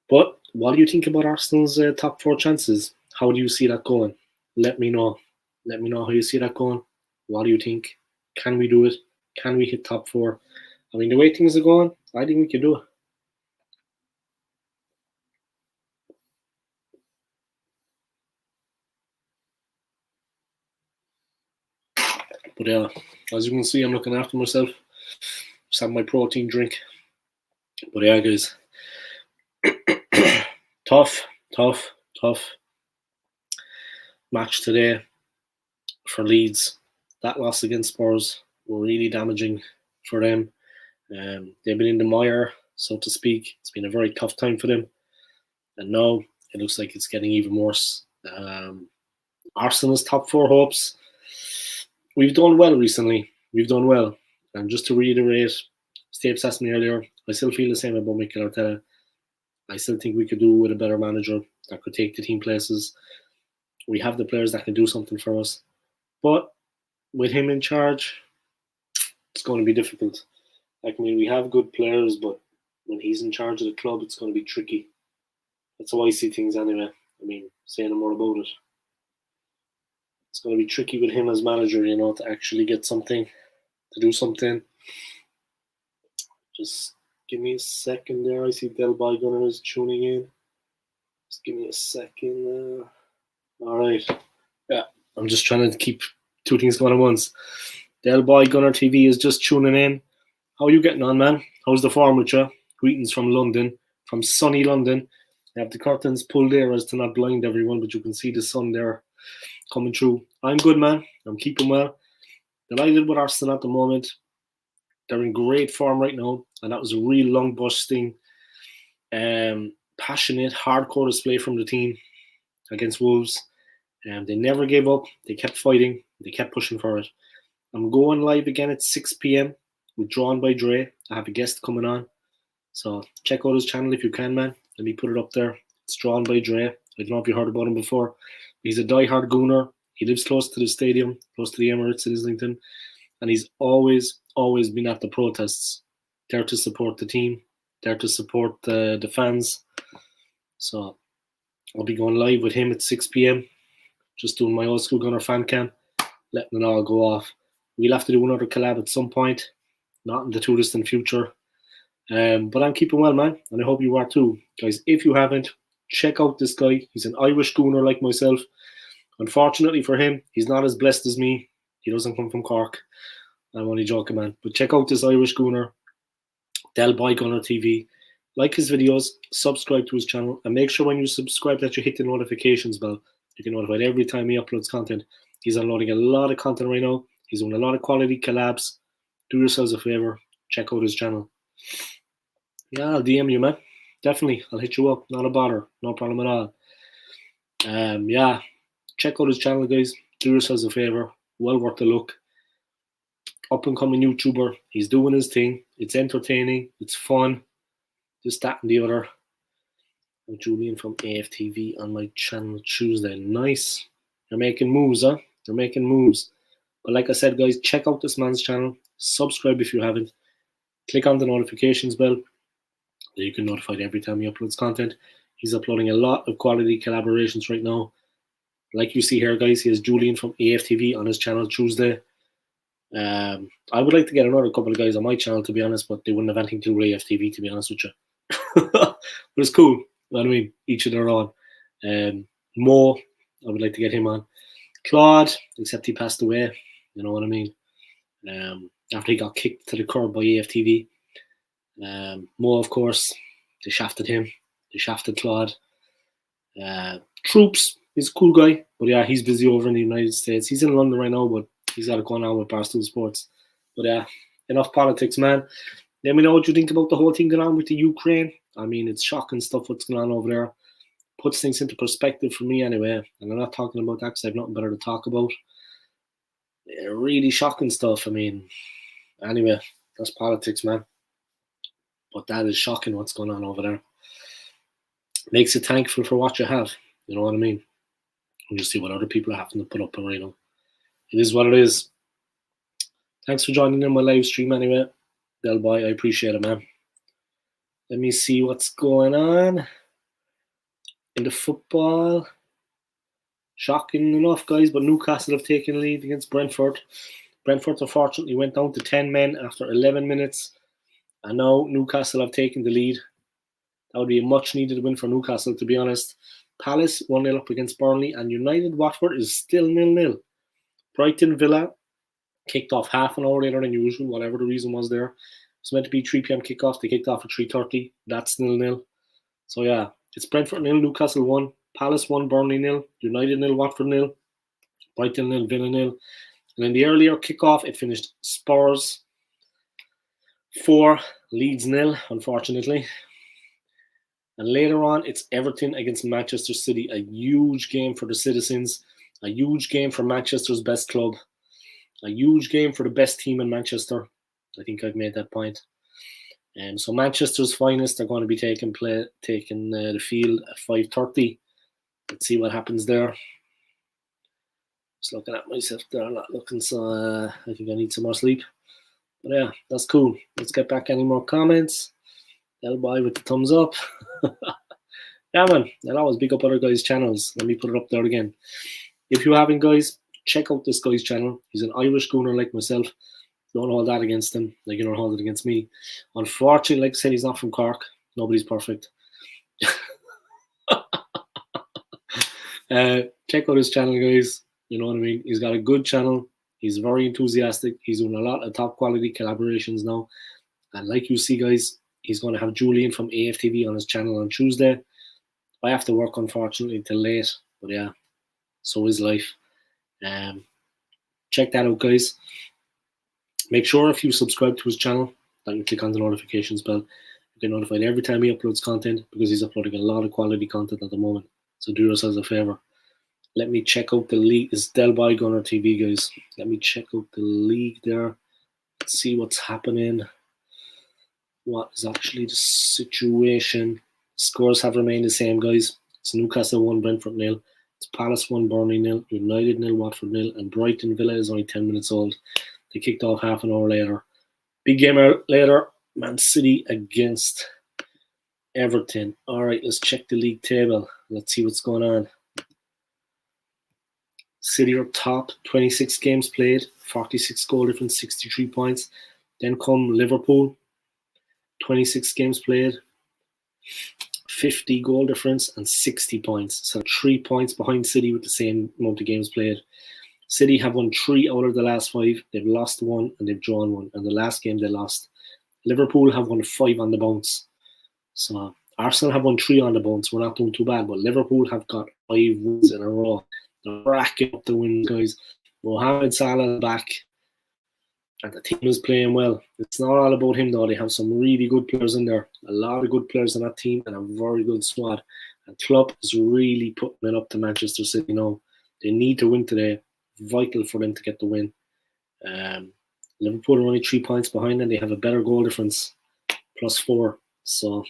But what do you think about Arsenal's top 4 chances? How do you see that going? Let me know. Let me know how you see that going. What do you think? Can we do it? Can we hit top 4? I mean, the way things are going, I think we can do it. But yeah, as you can see, I'm looking after myself. Just have my protein drink. But yeah, guys, tough match today for Leeds. That loss against Spurs were really damaging for them. They've been in the mire, so to speak. It's been a very tough time for them. And now it looks like it's getting even worse. Arsenal's top 4 hopes. We've done well recently. We've done well. And just to reiterate, Stapes asked me earlier, I still feel the same about Mikel Arteta. I still think we could do with a better manager that could take the team places. We have the players that can do something for us. But with him in charge, it's going to be difficult. Like, I mean, we have good players, but when he's in charge of the club, it's going to be tricky. That's how I see things anyway. I mean, say no more about it. It's going to be tricky with him as manager, to actually get something, to do something. Just give me a second there. I see Del Gunner is tuning in. Just give me a second. All right. Yeah, I'm just trying to keep two things going at once. Del Gunner TV is just tuning in. How are you getting on, man? How's the form with you? Greetings from London, from sunny London. I have the curtains pulled there as to not blind everyone, but you can see the sun there coming through. I'm good, man. I'm keeping well. Delighted with Arsenal at the moment. They're in great form right now, and that was a real long busting, passionate, hardcore display from the team against Wolves. They never gave up. They kept fighting. They kept pushing for it. I'm going live again at 6 p.m. with Drawn by Dre. I have a guest coming on. So check out his channel if you can, man. Let me put it up there. It's Drawn by Dre. I don't know if you heard about him before. He's a die-hard Gooner. He lives close to the stadium, close to the Emirates in Islington. And he's always been at the protests, there to support the team, there to support the fans. So I'll be going live with him at 6 p.m. Just doing my old school Gunner fan cam, letting it all go off. We'll have to do another collab at some point, not in the too distant future. But I'm keeping well, man, and I hope you are too. Guys, if you haven't, check out this guy. He's an Irish Gooner like myself. Unfortunately for him, he's not as blessed as me. He doesn't come from Cork. I'm only joking, man. But check out this Irish Gooner, Del Gunner TV. Like his videos, subscribe to his channel, and make sure when you subscribe that you hit the notifications bell. You get notified every time he uploads content. He's unloading a lot of content right now. He's doing a lot of quality collabs. Do yourselves a favor. Check out his channel. Yeah, I'll DM you, man. Definitely. I'll hit you up. Not a bother. No problem at all. Yeah. Check out his channel, guys. Do yourselves a favor. Well worth a look. Up and coming YouTuber. He's doing his thing. It's entertaining. It's fun. This, that, and the other. I'm Julian from AFTV on my channel Tuesday. Nice. You're making moves, huh? You're making moves. But like I said, guys, check out this man's channel. Subscribe if you haven't. Click on the notifications bell. So you can be notified every time he uploads content. He's uploading a lot of quality collaborations right now. Like you see here, guys, he has Julian from AFTV on his channel Tuesday. I would like to get another couple of guys on my channel, to be honest, but they wouldn't have anything to do with AFTV, to be honest with you. But it's cool. You know what I mean? Each of their own. Mo, I would like to get him on. Claude, except he passed away. You know what I mean? After he got kicked to the curb by AFTV. Mo, of course, they shafted him. They shafted Claude. Troops, he's a cool guy, but yeah, he's busy over in the United States. He's in London right now, but he's got it going on with Barstool Sports. But yeah, enough politics, man. Let me know what you think about the whole thing going on with the Ukraine. I mean, it's shocking stuff what's going on over there. Puts things into perspective for me anyway. And I'm not talking about that because I have nothing better to talk about. Really shocking stuff. I mean, anyway, that's politics, man. But that is shocking what's going on over there. Makes you thankful for what you have. You know what I mean? And you see what other people are having to put up with, you know. It is what it is. Thanks for joining in my live stream anyway. Del Boy, I appreciate it, man. Let me see what's going on in the football. Shocking enough, guys, but Newcastle have taken the lead against Brentford. Brentford, unfortunately, went down to 10 men after 11 minutes. And now Newcastle have taken the lead. That would be a much-needed win for Newcastle, to be honest. Palace 1-0 up against Burnley, and United Watford is still 0-0. Brighton Villa kicked off half an hour later than usual, whatever the reason was there. It's meant to be 3 p.m. kickoff. They kicked off at 3:30. That's 0-0. So yeah, it's Brentford 0, Newcastle 1, Palace 1, Burnley 0, United 0, Watford 0, Brighton 0, Villa 0. And in the earlier kickoff, it finished Spurs 4, Leeds 0, unfortunately. And later on, it's Everton against Manchester City. A huge game for the citizens. A huge game for Manchester's best club. A huge game for the best team in Manchester. I think I've made that point. So Manchester's finest are going to be taking the field at 5:30. Let's see what happens there. Just looking at myself there, not looking, so I think I need some more sleep. But yeah, that's cool. Let's get back any more comments. Elboy with the thumbs up. Yeah, man. I'll always big up other guys' channels. Let me put it up there again. If you haven't, guys, check out this guy's channel. He's an Irish gooner like myself. Don't hold that against him, like you don't hold it against me. Unfortunately, like I said, he's not from Cork. Nobody's perfect. Check out his channel, guys. You know what I mean? He's got a good channel. He's very enthusiastic. He's doing a lot of top quality collaborations now. And like you see, guys, he's going to have Julian from AFTV on his channel on Tuesday. I have to work, unfortunately, till late. But yeah, so is life. Check that out, guys. Make sure if you subscribe to his channel that you click on the notifications bell. You get notified every time he uploads content because he's uploading a lot of quality content at the moment. So do yourselves a favor. Let me check out the league. It's Del Boy Gunner TV, guys. Let me check out the league there. See what's happening. What is actually the situation? Scores have remained the same, guys. It's Newcastle 1, Brentford 0. It's Palace 1, Burnley 0, United 0, Watford 0, and Brighton Villa is only 10 minutes old. They kicked off half an hour later. Big game later. Man City against Everton. All right, let's check the league table. Let's see what's going on. City are top, 26 games played, 46 goal difference, 63 points. Then come Liverpool, 26 games played, 50 goal difference, and 60 points. So 3 points behind City with the same amount of games played. City have won 3 out of the last 5. They've lost 1 and they've drawn 1. And the last game they lost. Liverpool have won 5 on the bounce. So Arsenal have won 3 on the bounce. We're not doing too bad. But Liverpool have got 5 wins in a row. They're racking up the wins, guys. Mohamed Salah is back. And the team is playing well. It's not all about him, though. They have some really good players in there. A lot of good players in that team and a very good squad. And Klopp is really putting it up to Manchester City now. They need to win today. Vital for them to get the win. Liverpool are only 3 points behind and they have a better goal difference. +4. So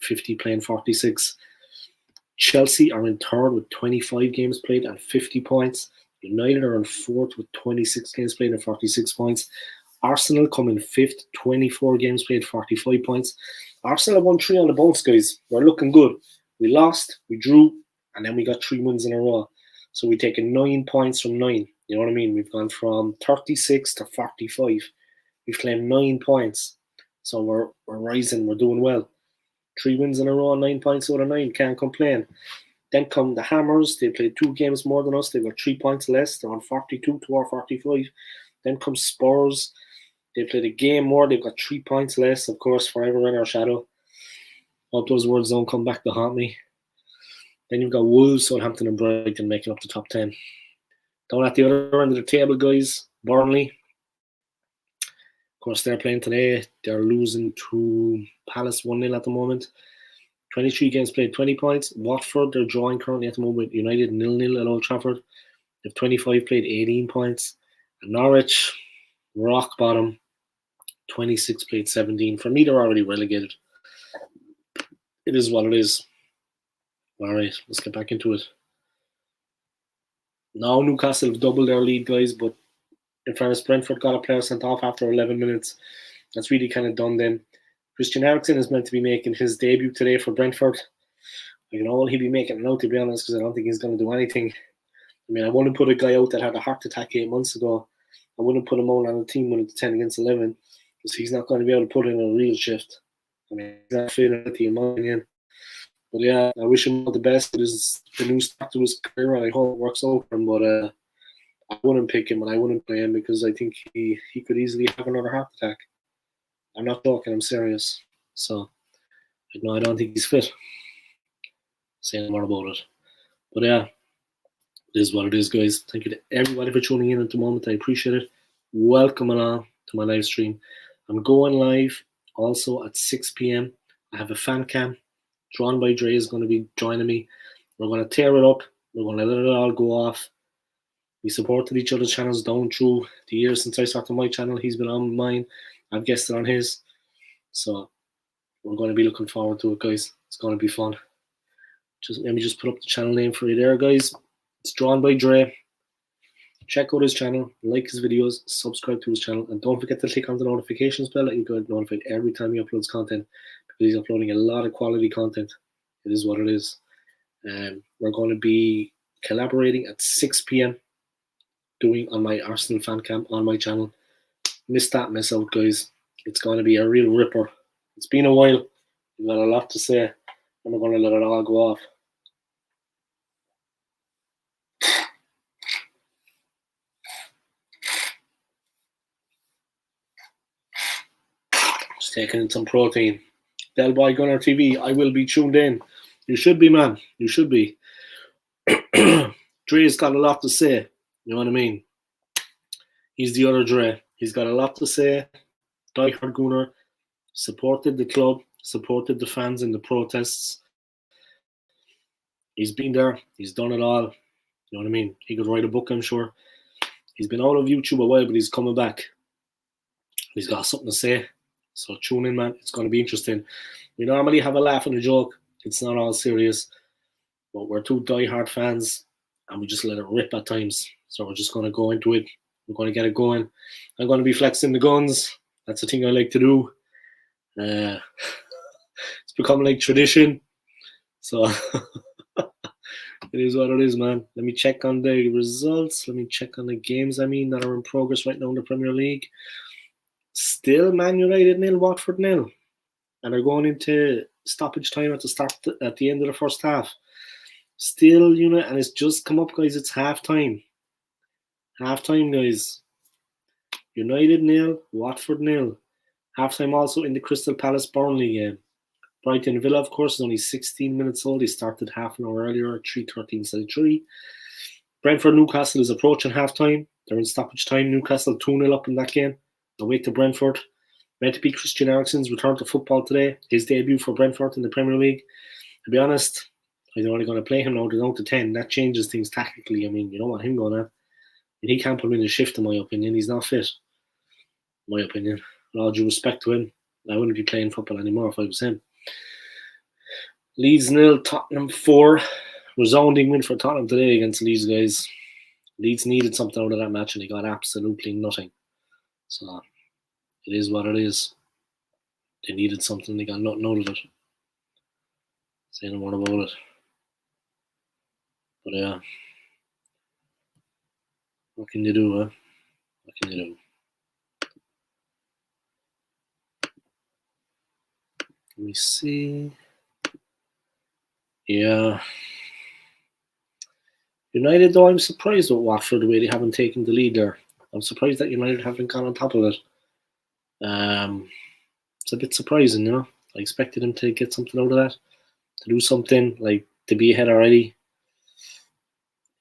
50 playing 46. Chelsea are in third with 25 games played and 50 points. United are in fourth with 26 games played and 46 points. Arsenal come in fifth, 24 games played, 45 points. Arsenal have won 3 on the bounce, guys. We're looking good. We lost, we drew, and then we got 3 wins in a row. So we've taken 9 points from 9. You know what I mean? We've gone from 36 to 45. We've claimed 9 points. So we're rising, we're doing well. 3 wins in a row, 9 points out of 9. Can't complain. Then come the Hammers. They played 2 games more than us. They've got 3 points less. They're on 42 to our 45. Then comes Spurs. They played a game more. They've got 3 points less. Of course, forever in our shadow. Hope those words don't come back to haunt me. Then you've got Wolves, Southampton, and Brighton making up the top 10. Down at the other end of the table, guys, Burnley. Of course, they're playing today. They're losing to Palace 1-0 at the moment. 23 games played, 20 points. Watford, they're drawing currently at the moment. United 0-0 at Old Trafford. They have 25 played, 18 points. And Norwich, rock bottom, 26 played, 17. For me, they're already relegated. It is what it is. All right, let's get back into it. Now Newcastle have doubled their lead, guys, but in fairness, Brentford got a player sent off after 11 minutes. That's really kind of done then. Christian Eriksen is meant to be making his debut today for Brentford. I don't know will he be making it out, to be honest, because I don't think he's going to do anything. I mean, I wouldn't put a guy out that had a heart attack 8 months ago. I wouldn't put him out on a team when it's 10 against 11, because he's not going to be able to put in a real shift. I mean, he's not fit in my opinion. But yeah, I wish him all the best. It is the new start to his career, and I hope it works out for him. But I wouldn't pick him, and I wouldn't play him because I think he could easily have another heart attack. I'm not joking, I'm serious. So, no, I don't think he's fit. Say more about it. But yeah, it is what it is, guys. Thank you to everybody for tuning in at the moment. I appreciate it. Welcome along to my live stream. I'm going live also at 6 p.m. I have a fan cam. Drawn by Dre is going to be joining me. We're going to tear it up. We're going to let it all go off. We supported each other's channels down through the years since I started my channel. He's been on mine. I've guested on his. So we're going to be looking forward to it, guys. It's going to be fun. Let me just put up the channel name for you there, guys. It's Drawn by Dre. check out his channel, like his videos, subscribe to his channel, and don't forget to click on the notifications bell and you'll get notified every time he uploads content, because he's uploading a lot of quality content. It is what it is. We're going to be collaborating at 6 p.m. doing on my Arsenal fan cam on my channel. Miss out, guys. It's going to be a real ripper. It's been a while. We've got a lot to say, and we're going to let it all go off. Just taking in some protein. Del Boy Gunner TV, I will be tuned in. You should be, man. You should be. Dre's got a lot to say. You know what I mean? He's the other Dre. He's got a lot to say. Diehard Gunner. Supported the club. Supported the fans in the protests. He's been there. He's done it all. You know what I mean? He could write a book, I'm sure. He's been out of YouTube a while, but he's coming back. He's got something to say. So tune in, man. It's going to be interesting. We normally have a laugh and a joke. It's not all serious. But we're two diehard fans, and we just let it rip at times. So we're just going to go into it. We're going to get it going. I'm going to be flexing the guns. That's the thing I like to do. It's become like tradition. So it is what it is, man. Let me check on the results. Let me check on the games, that are in progress right now in the Premier League. Still Man United 0, Watford 0. And they're going into stoppage time at the end of the first half. Still, and it's just come up, guys. It's half time. Half time, guys. United 0, Watford 0. Half time also in the Crystal Palace Burnley game. Brighton Villa, of course, is only 16 minutes old. He started half an hour earlier, 3:13 instead of 3. Brentford Newcastle is approaching half time. They're in stoppage time. Newcastle 2-0 up in that game. Away to Brentford. Meant to be Christian Eriksen's return to football today. His debut for Brentford in the Premier League. To be honest, they're only going to play him now. They're down to 10. That changes things tactically. You don't want him going out. He can't put him in the shift, in my opinion. He's not fit. In my opinion. With all due respect to him, I wouldn't be playing football anymore if I was him. Leeds 0, Tottenham 4. Resounding win for Tottenham today against Leeds, guys. Leeds needed something out of that match and they got absolutely nothing. So it is what it is. They needed something, they got nothing out of it. Say no more about it. But yeah. What can you do, huh? What can you do? Let me see. Yeah. United, though, I'm surprised with Watford the way they haven't taken the lead there. I'm surprised that United haven't gone on top of it. It's a bit surprising, I expected them to get something out of that, to do something, like to be ahead already.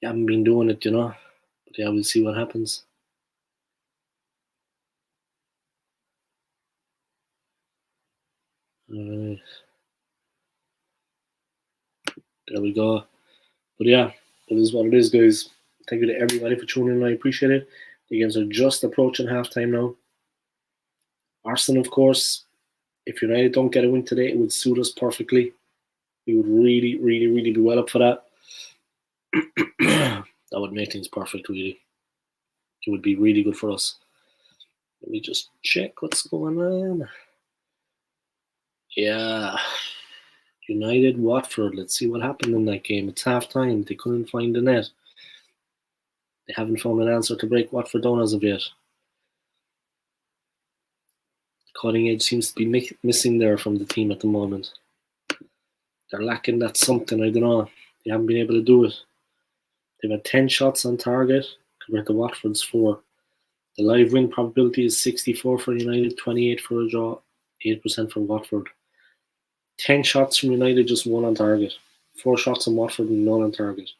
They haven't been doing it, But yeah, we'll see what happens. Alright. There we go. But yeah, it is what it is, guys. Thank you to everybody for tuning in. I appreciate it. The games are just approaching halftime now. Arsenal, of course, if United don't get a win today, it would suit us perfectly. We would really, really, really be well up for that. That would make things perfect, really. It would be really good for us. Let me just check what's going on. Yeah. United, Watford. Let's see what happened in that game. It's half time. They couldn't find the net. They haven't found an answer to break Watford down as of yet. The cutting edge seems to be missing there from the team at the moment. They're lacking that something. I don't know. They haven't been able to do it. They've had 10 shots on target compared to Watford's 4. The live win probability is 64 for United, 28 for a draw, 8% for Watford. 10 shots from United, just 1 on target. 4 shots on Watford and none on target.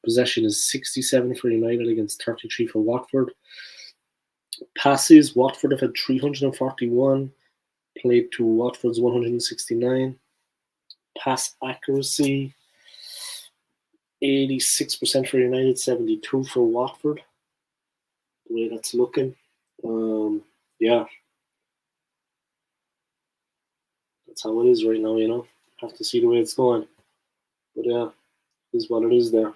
Possession is 67 for United against 33 for Watford. Passes, Watford have had 341, played to Watford's 169. Pass accuracy, 86% for United, 72 for Watford. The way that's looking. Yeah. That's how it is right now, Have to see the way it's going. But yeah, it is what it is there.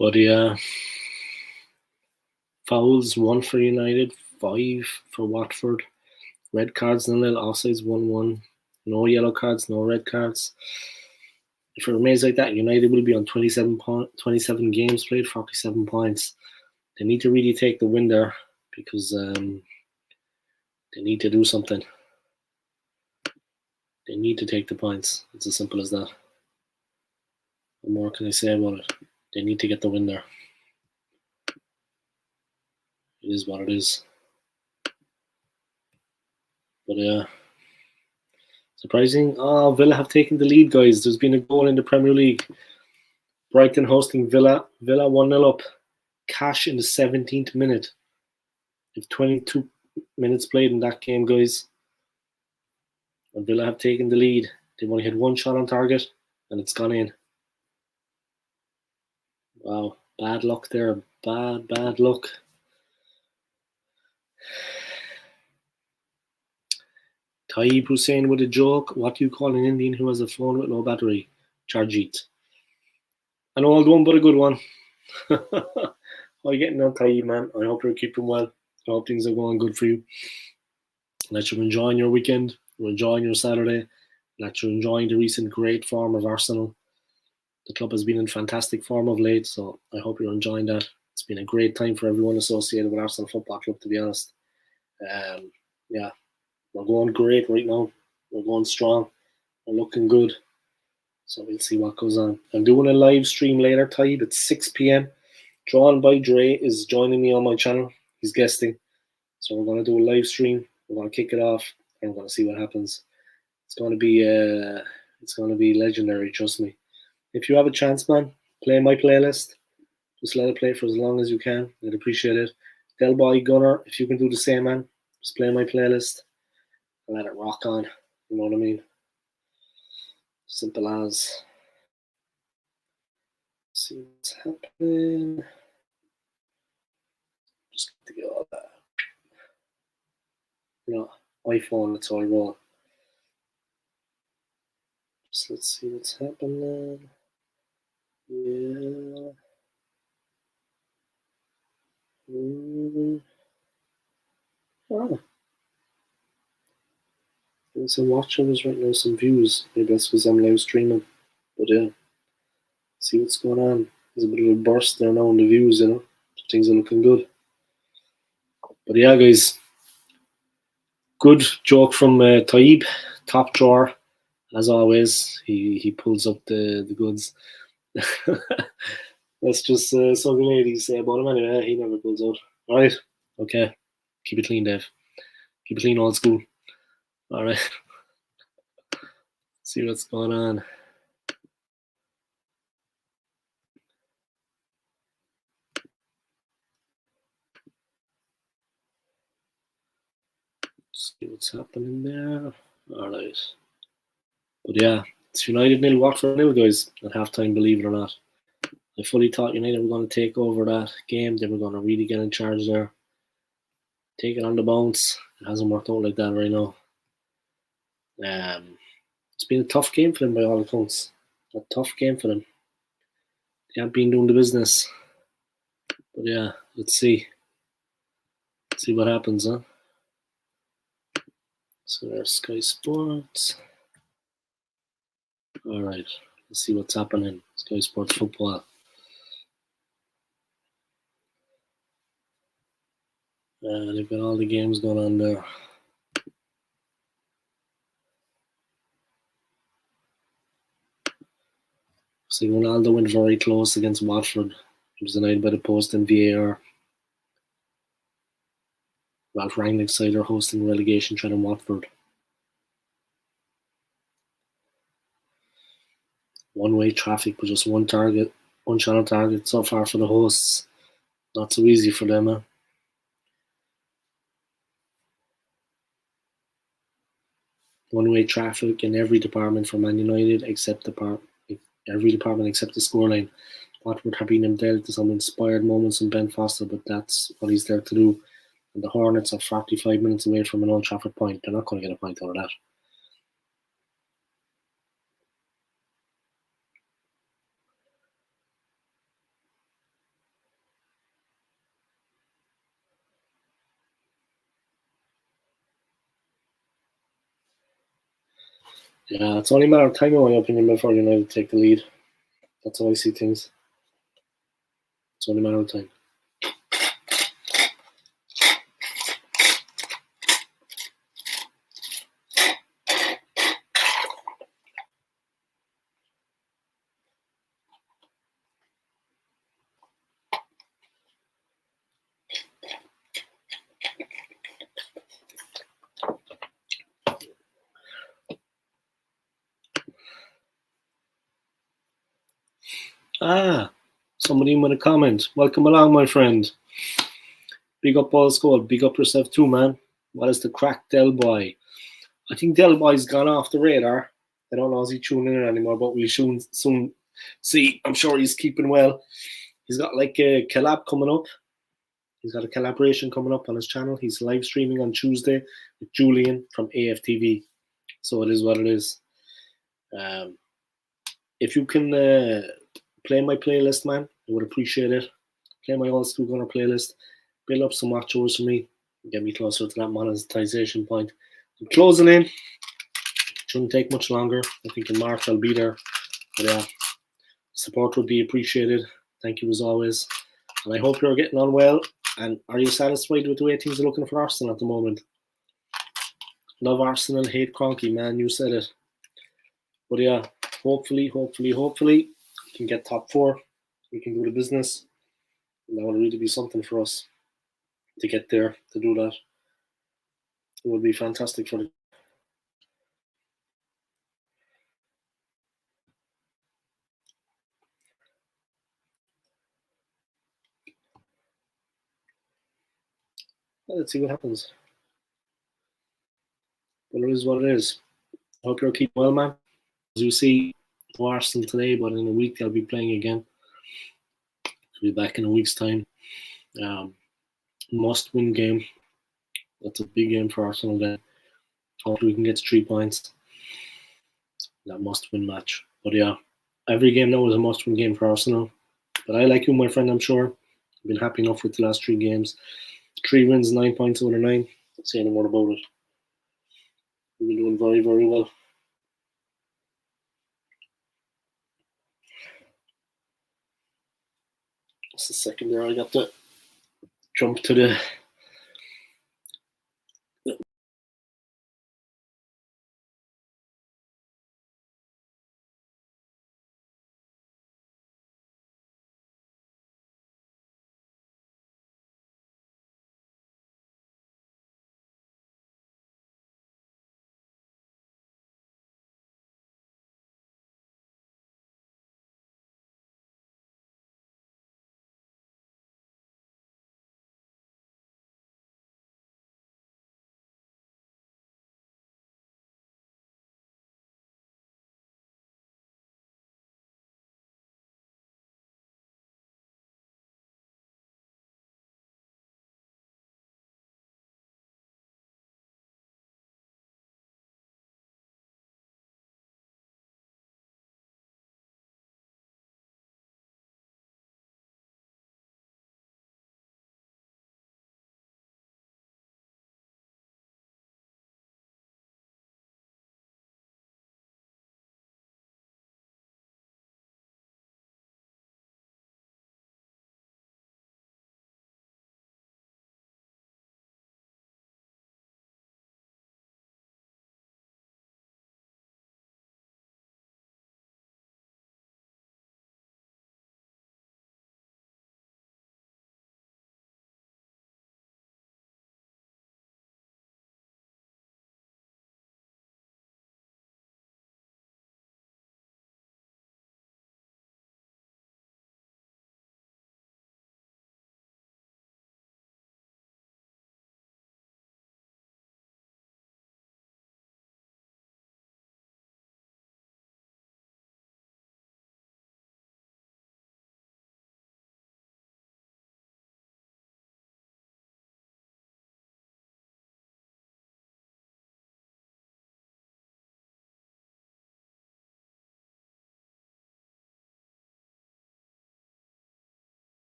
But yeah, fouls 1 for United, 5 for Watford. Red cards 0, offsides 1-1. No yellow cards, no red cards. If it remains like that, United will be on 27 games played, 47 points. They need to really take the win there because they need to do something. They need to take the points. It's as simple as that. What more can I say about it? They need to get the win there. It is what it is. But yeah. Surprising. Oh, Villa have taken the lead, guys. There's been a goal in the Premier League. Brighton hosting Villa. Villa 1-0 up. Cash in the 17th minute. If 22 minutes played in that game, guys. And Villa have taken the lead. They've only had one shot on target, and it's gone in. Wow, bad luck there. Bad luck. Taib Hussein with a joke. What do you call an Indian who has a phone with no battery? Charjeet. An old one, but a good one. How are you getting on, Taib, man? I hope you're keeping well. I hope things are going good for you. That you're enjoying your weekend. You're enjoying your Saturday. That you're enjoying the recent great form of Arsenal. The club has been in fantastic form of late, so I hope you're enjoying that. It's been a great time for everyone associated with Arsenal Football Club, to be honest. Yeah, we're going great right now. We're going strong. We're looking good. So we'll see what goes on. I'm doing a live stream later, Taib, at 6 p.m. Drawn by Dre is joining me on my channel. He's guesting. So we're going to do a live stream. We're going to kick it off, and we're going to see what happens. It's going to be legendary, trust me. If you have a chance, man, play my playlist. Just let it play for as long as you can. I'd appreciate it. Del Boy Gunner, if you can do the same, man, just play my playlist and let it rock on. You know what I mean? Simple as. Let's see what's happening. Just to get all that. iPhone, that's all I roll. So let's see what's happening. Yeah. Oh. There's some watchers right now, some views. Maybe that's because I'm live streaming. But yeah, see what's going on. There's a bit of a burst there now in the views, Things are looking good. But yeah, guys, good joke from Taib, top drawer, as always. He pulls up the goods. That's just something ladies say about him anyway. He never pulls out. All right, okay. Keep it clean, Dave. Keep it clean, old school. All right. See what's going on. See what's happening there. All right. But yeah, it's United 0, Watford 0, guys, at halftime, believe it or not. I fully thought United were going to take over that game. They were going to really get in charge there. Take it on the bounce. It hasn't worked out like that right now. It's been a tough game for them by all accounts. A tough game for them. They have been doing the business. But yeah, let's see. See what happens, huh? So there's Sky Sports. All right, let's see what's happening. Sky Sports Football. They've got all the games going on there. See, Ronaldo went very close against Watford. He was denied by the post and VAR. Ralph Rangnick's side are hosting relegation threat in Watford. One-way traffic with just one target, one shot on target so far for the hosts. Not so easy for them, huh? One-way traffic in every department for Man United except every department except the scoreline. Watford have been indebted to some inspired moments from Ben Foster, but that's what he's there to do. And the Hornets are 45 minutes away from an Old Trafford point. They're not going to get a point out of that. Yeah, it's only a matter of time, in my opinion, before United take the lead. That's how I see things. It's only a matter of time. Ah, somebody with a comment. Welcome along, my friend. Big up all Skool. Big up yourself too, man. What is the crack, Del Boy? I think Del Boy's gone off the radar. I don't know if he's tuning in anymore, but we'll soon see. I'm sure he's keeping well. He's got like a collab coming up. He's got a collaboration coming up on his channel. He's live streaming on Tuesday with Julian from AFTV. So it is what it is. If you can play my playlist, man, I would appreciate it. Play my old school gunner playlist. Build up some watch hours for me. Get me closer to that monetization point. I'm closing in. Shouldn't take much longer. I think in March I'll be there. But yeah, support would be appreciated. Thank you as always. And I hope you're getting on well. And are you satisfied with the way things are looking for Arsenal at the moment? Love Arsenal, hate Cronky, man. You said it. But yeah, hopefully, we can get top four. We can do the business. And that would really be something for us to get there, to do that. It would be fantastic for the. Let's see what happens. But it is what it is. I hope you're keeping well, man. As you see, Arsenal today, but in a week they'll be playing again. They'll be back in a week's time. Must-win game. That's a big game for Arsenal then. Hopefully we can get to 3 points. That must-win match. But yeah, every game now is a must-win game for Arsenal. But I like you, my friend, I'm sure. I've been happy enough with the last 3 games. 3 wins, 9 points out of 9. Don't say any more about it. We've been doing very, very well. Just a second there. I got to jump to the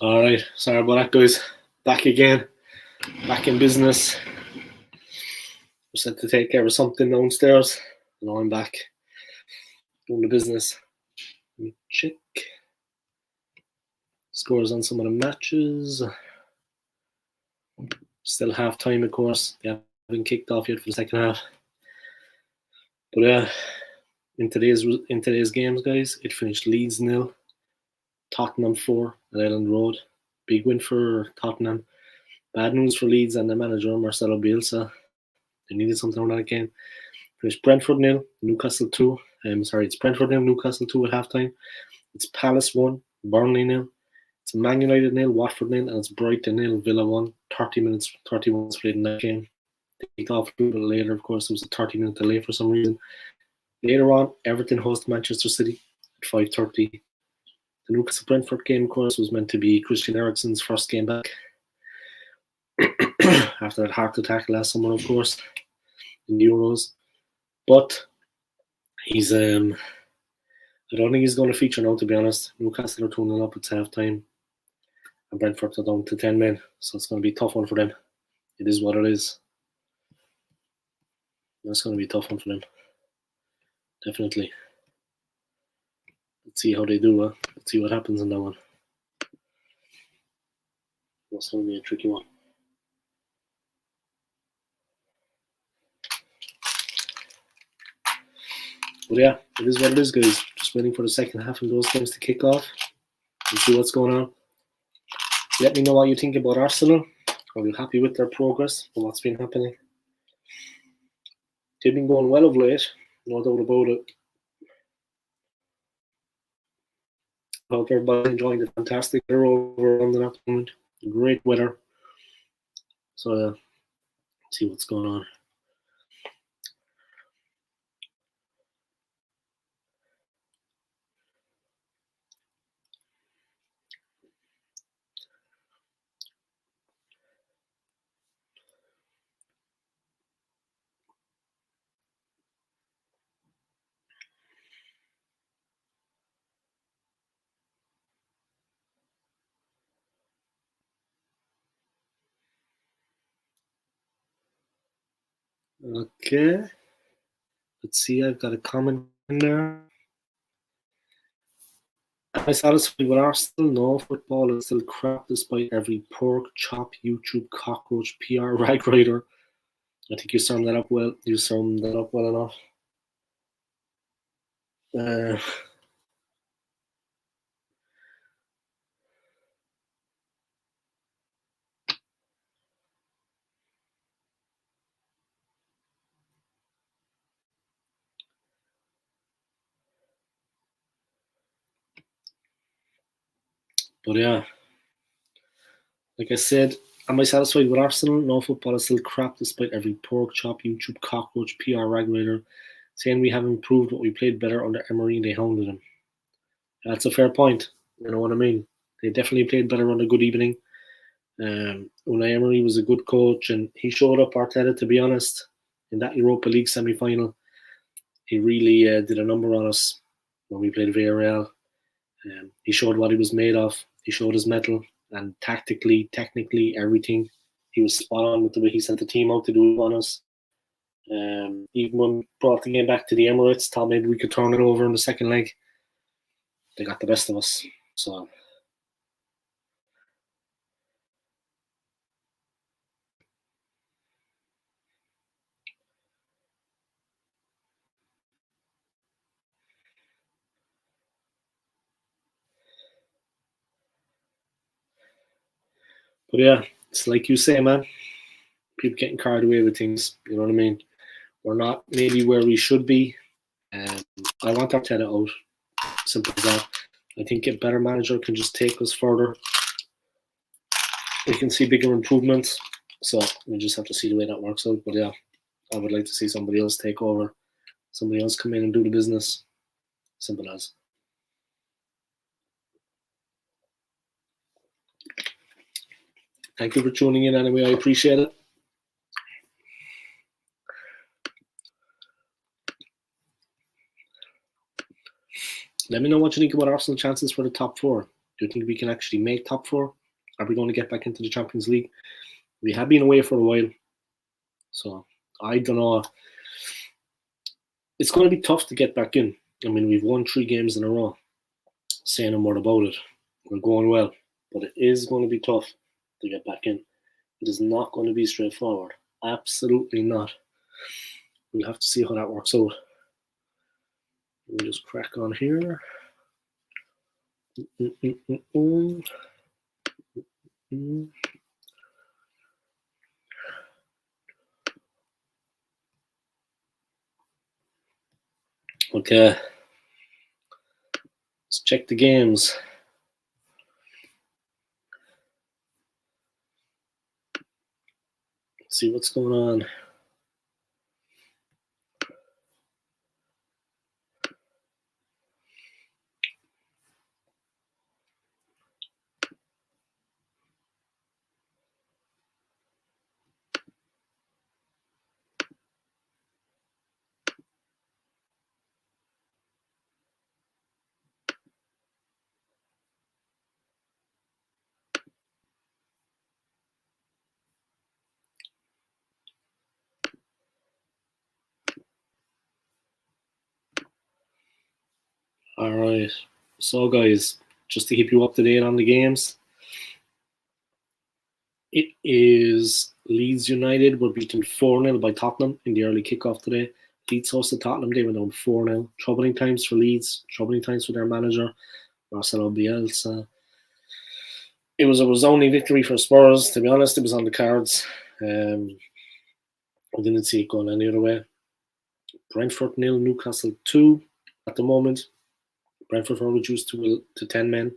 All right, sorry about that, guys. Back again, back in business. We're set to take care of something downstairs. Now I'm back doing the business. Let me check scores on some of the matches. Still half time, of course. They haven't kicked off yet for the second half. But in today's games, guys, it finished Leeds 0, Tottenham 4 at Elland Road. Big win for Tottenham. Bad news for Leeds and the manager Marcelo Bielsa. They needed something on that game. Finished Brentford 0, Newcastle 2. It's Brentford 0, Newcastle 2 at halftime. It's Palace 1, Burnley 0. It's Man United 0, Watford 0, and it's Brighton 0, Villa 1. 31 minutes played in that game. They kicked off a little bit later, of course. There was a 30-minute delay for some reason. Later on, Everton host Manchester City at 5:30. The Newcastle Brentford game, of course, was meant to be Christian Eriksen's first game back after that heart attack last summer, of course, in the Euros. But he's I don't think he's going to feature now, to be honest. Newcastle are 2-0 up at half time, and Brentford are down to 10 men, so it's going to be a tough one for them. It is what it is. That's going to be a tough one for them. Definitely. Let's see how they do. Let's see what happens in that one. That's going to be a tricky one. But yeah, it is what it is, guys. Just waiting for the second half and those games to kick off and see what's going on. Let me know what you think about Arsenal. Are you happy with their progress and what's been happening? They've been going well of late, no doubt about it. I hope everybody's enjoying the fantastic weather over London at the moment. Great weather. So let's see what's going on. Okay. Let's see, I've got a comment in there. Am I satisfied with Arsenal? No, football is still crap despite every pork, chop, YouTube, cockroach, PR, rag rider. I think you summed that up well. You summed that up well enough. But yeah, like I said, am I satisfied with Arsenal? No, football is still crap despite every pork chop, YouTube, cockroach, PR, rag rider saying we have improved, but we played better under Emery. They hounded him. That's a fair point. You know what I mean? They definitely played better on a good evening. Unai Emery was a good coach, and he showed up Arteta, to be honest, in that Europa League semi-final. He really did a number on us when we played Villarreal. He showed what he was made of. He showed his mettle, and tactically, technically, everything. He was spot on with the way he sent the team out to do it on us. Even when we brought the game back to the Emirates, thought maybe we could turn it over in the second leg. They got the best of us. So, but yeah, it's like you say, man. People getting carried away with things. You know what I mean? We're not maybe where we should be. I want Arteta out. Simple as that. I think a better manager can just take us further. We can see bigger improvements. So we just have to see the way that works out. But yeah, I would like to see somebody else take over. Somebody else come in and do the business. Simple as. Thank you for tuning in anyway. I appreciate it. Let me know what you think about Arsenal chances for the top four. Do you think we can actually make top four? Are we going to get back into the Champions League? We have been away for a while, so I don't know. It's going to be tough to get back in. I mean, we've won 3 games in a row. Say no more about it. We're going well, but it is going to be tough to get back in. It is not going to be straightforward. Absolutely not. We'll have to see how that works out. We'll just crack on here. Okay. Let's check the games. Let's see what's going on. All right. So, guys, just to keep you up to date on the games, it is Leeds United were beaten 4-0 by Tottenham in the early kickoff today. Leeds hosted Tottenham. They went down 4-0. Troubling times for Leeds. Troubling times for their manager, Marcelo Bielsa. It was a resounding victory for Spurs. To be honest, it was on the cards. I didn't see it going any other way. Brentford 0, Newcastle 2 at the moment. Brentford were reduced to 10 men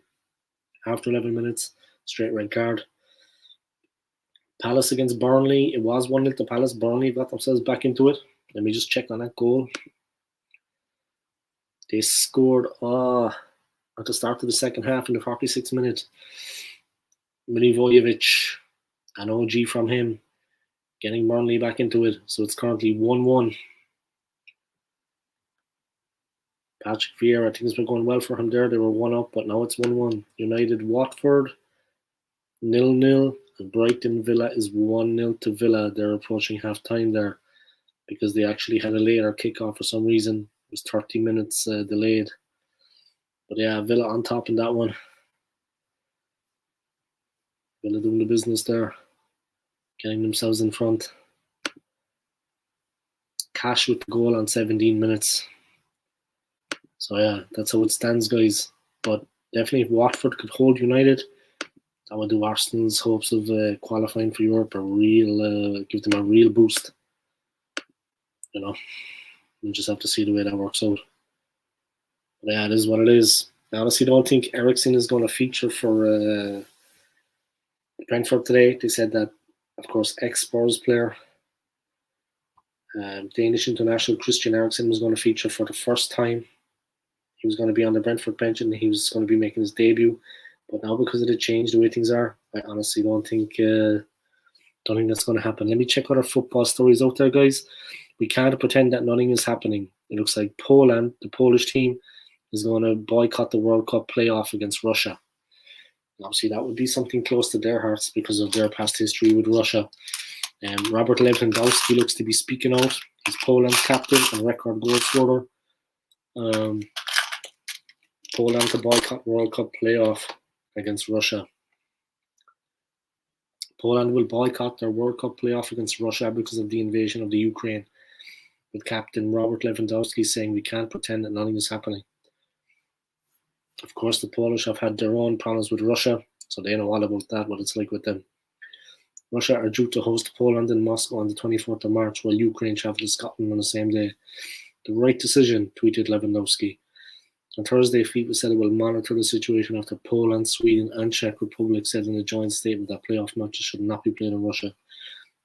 after 11 minutes. Straight red card. Palace against Burnley. It was 1-0 to Palace. Burnley got themselves back into it. Let me just check on that goal. They scored at the start of the second half in the 46th minute. Milivojevic, an OG from him, getting Burnley back into it. So it's currently 1-1. Patrick Vieira, things were going well for him there. They were 1-up, but now it's 1-1. United Watford 0-0, and Brighton Villa is 1-0 to Villa. They're approaching half time there because they actually had a later kickoff for some reason. It was 30 minutes delayed. But yeah, Villa on top in that one. Villa doing the business there, getting themselves in front. Cash with the goal on 17 minutes. So yeah, that's how it stands, guys. But definitely if Watford could hold United, that would do Arsenal's hopes of qualifying for Europe give them a real boost. You know, we'll just have to see the way that works out. But yeah, it is what it is. I honestly don't think Eriksen is going to feature for Brentford today. They said that, of course, ex-Spurs player, Danish international Christian Eriksen was going to feature for the first time. He was going to be on the Brentford bench and he was going to be making his debut. But now because of the change, the way things are, I honestly don't think that's going to happen. Let me check other football stories out there, guys. We can't pretend that nothing is happening. It looks like Poland, the Polish team, is going to boycott the World Cup playoff against Russia. Obviously, that would be something close to their hearts because of their past history with Russia. Robert Lewandowski looks to be speaking out. He's Poland's captain and record goal scorer. Poland to boycott World Cup playoff against Russia. Poland will boycott their World Cup playoff against Russia because of the invasion of the Ukraine, with Captain Robert Lewandowski saying we can't pretend that nothing is happening. Of course, the Polish have had their own problems with Russia, so they know all about that, what it's like with them. Russia are due to host Poland in Moscow on the 24th of March, while Ukraine travel to Scotland on the same day. The right decision, tweeted Lewandowski. On Thursday, FIFA said it will monitor the situation after Poland, Sweden and Czech Republic said in a joint statement that playoff matches should not be played in Russia.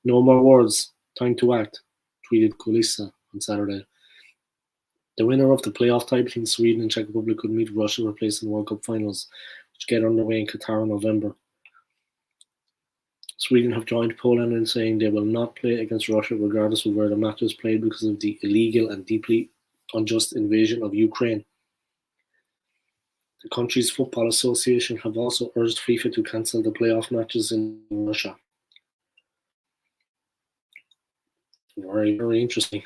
No more words. Time to act, tweeted Kulisa on Saturday. The winner of the playoff tie between Sweden and Czech Republic could meet Russia for place in the World Cup finals, which get underway in Qatar in November. Sweden have joined Poland in saying they will not play against Russia regardless of where the match is played because of the illegal and deeply unjust invasion of Ukraine. The country's football association have also urged FIFA to cancel the playoff matches in Russia. Very, very interesting.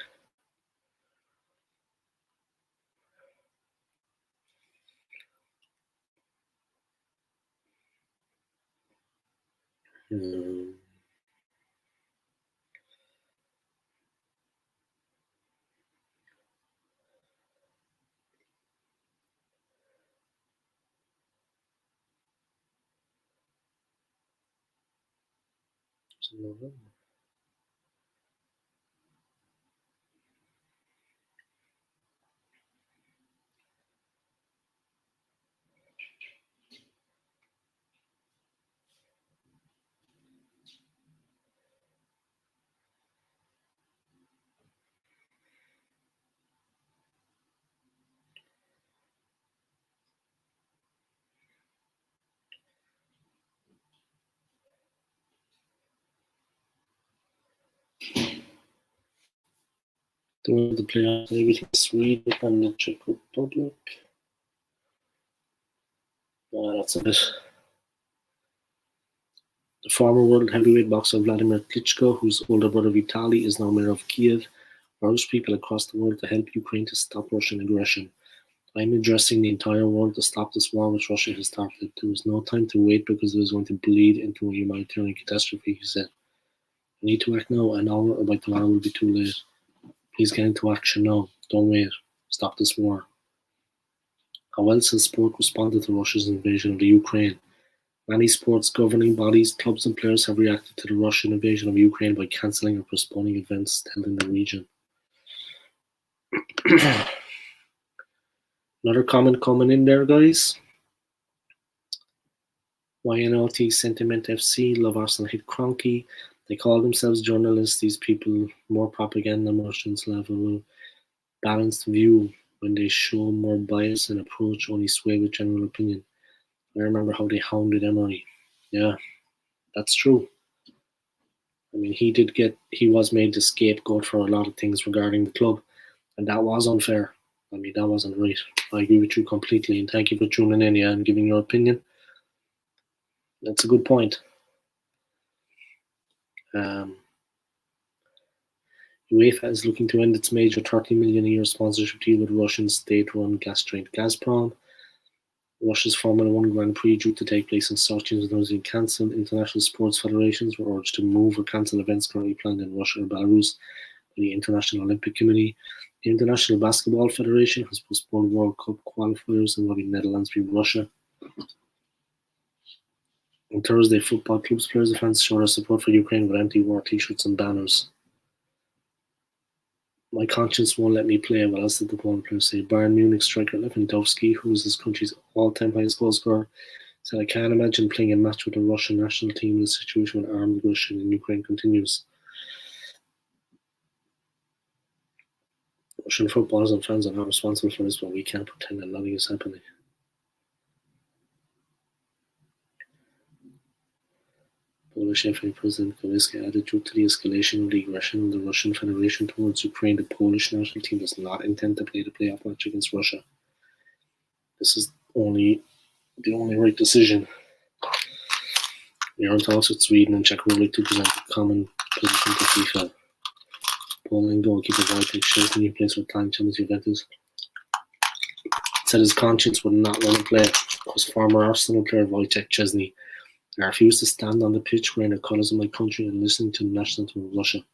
The playoffs between Sweden and the Czech Republic. That's a bit. The former world heavyweight boxer Vladimir Klitschko, whose older brother Vitaly is now mayor of Kiev, urged people across the world to help Ukraine to stop Russian aggression. I'm addressing the entire world to stop this war which Russia has started. There is no time to wait because it is going to bleed into a humanitarian catastrophe, he said. We need to act now. An hour or by tomorrow will be too late. Please get into action now. Don't wait. Stop this war. How else has sport responded to Russia's invasion of the Ukraine? Many sports governing bodies, clubs and players have reacted to the Russian invasion of Ukraine by cancelling or postponing events held in the region. Another comment coming in there, guys. YNLT Sentiment FC, Love Arsenal hit Cronky. They call themselves journalists. These people, more propaganda merchants, level balanced view when they show more bias and approach only sway with general opinion. I remember how they hounded Emery. Yeah, that's true. I mean, he was made the scapegoat for a lot of things regarding the club, and that was unfair. I mean, that wasn't right. I agree with you completely, and thank you for tuning in, and giving your opinion. That's a good point. UEFA is looking to end its major 30 million a year sponsorship deal with Russian state-run gas giant Gazprom. Russia's Formula One Grand Prix, due to take place in Sochi, has been cancelled. International sports federations were urged to move or cancel events currently planned in Russia or Belarus by the International Olympic Committee. The International Basketball Federation has postponed World Cup qualifiers involving Netherlands v Russia. On Thursday, football clubs, players and fans showed their support for Ukraine with anti-war t-shirts and banners. My conscience won't let me play. What else did the Poland player say? Bayern Munich striker Lewandowski, who is his country's all-time highest goal scorer, said, I can't imagine playing a match with the Russian national team in a situation when armed aggression in Ukraine continues. Russian footballers and fans are not responsible for this, but we can't pretend that nothing is happening. Polish FA President Kowalski added, due to the escalation of the aggression of the Russian Federation towards Ukraine, the Polish national team does not intend to play the playoff match against Russia. This is the only right decision. We are in talks with Sweden and Czech Republic to present a common position to FIFA. Poland goalkeeper Wojtek Szczesny, who plays for time champions Juventus, said his conscience would not want to play because former Arsenal player Wojtek Szczesny, I refuse to stand on the pitch wearing the colours of my country and listening to the national team of Russia,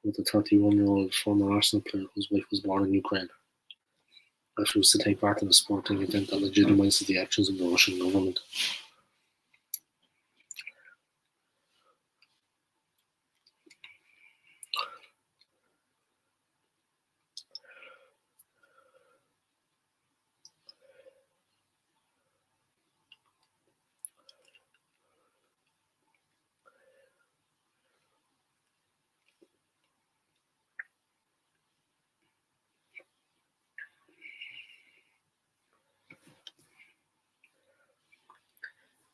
with the 31-year-old former Arsenal player whose wife was born in Ukraine. I refuse to take part in a sporting event that legitimizes the actions of the Russian government.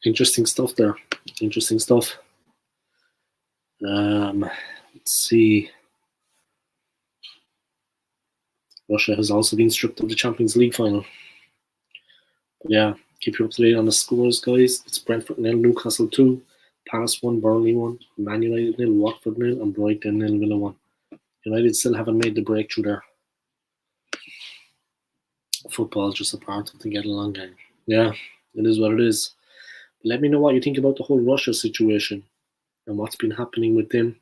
Interesting stuff there. Interesting stuff. Let's see. Russia has also been stripped of the Champions League final. But yeah, keep you up to date on the scores, guys. It's Brentford nil, Newcastle 2, Palace 1, Burnley 1, Man United nil, Watford nil, and Brighton nil, Villa 1. United still haven't made the breakthrough there. Football's just a part of the get along game. Yeah, it is what it is. But let me know what you think about the whole Russia situation and what's been happening with them,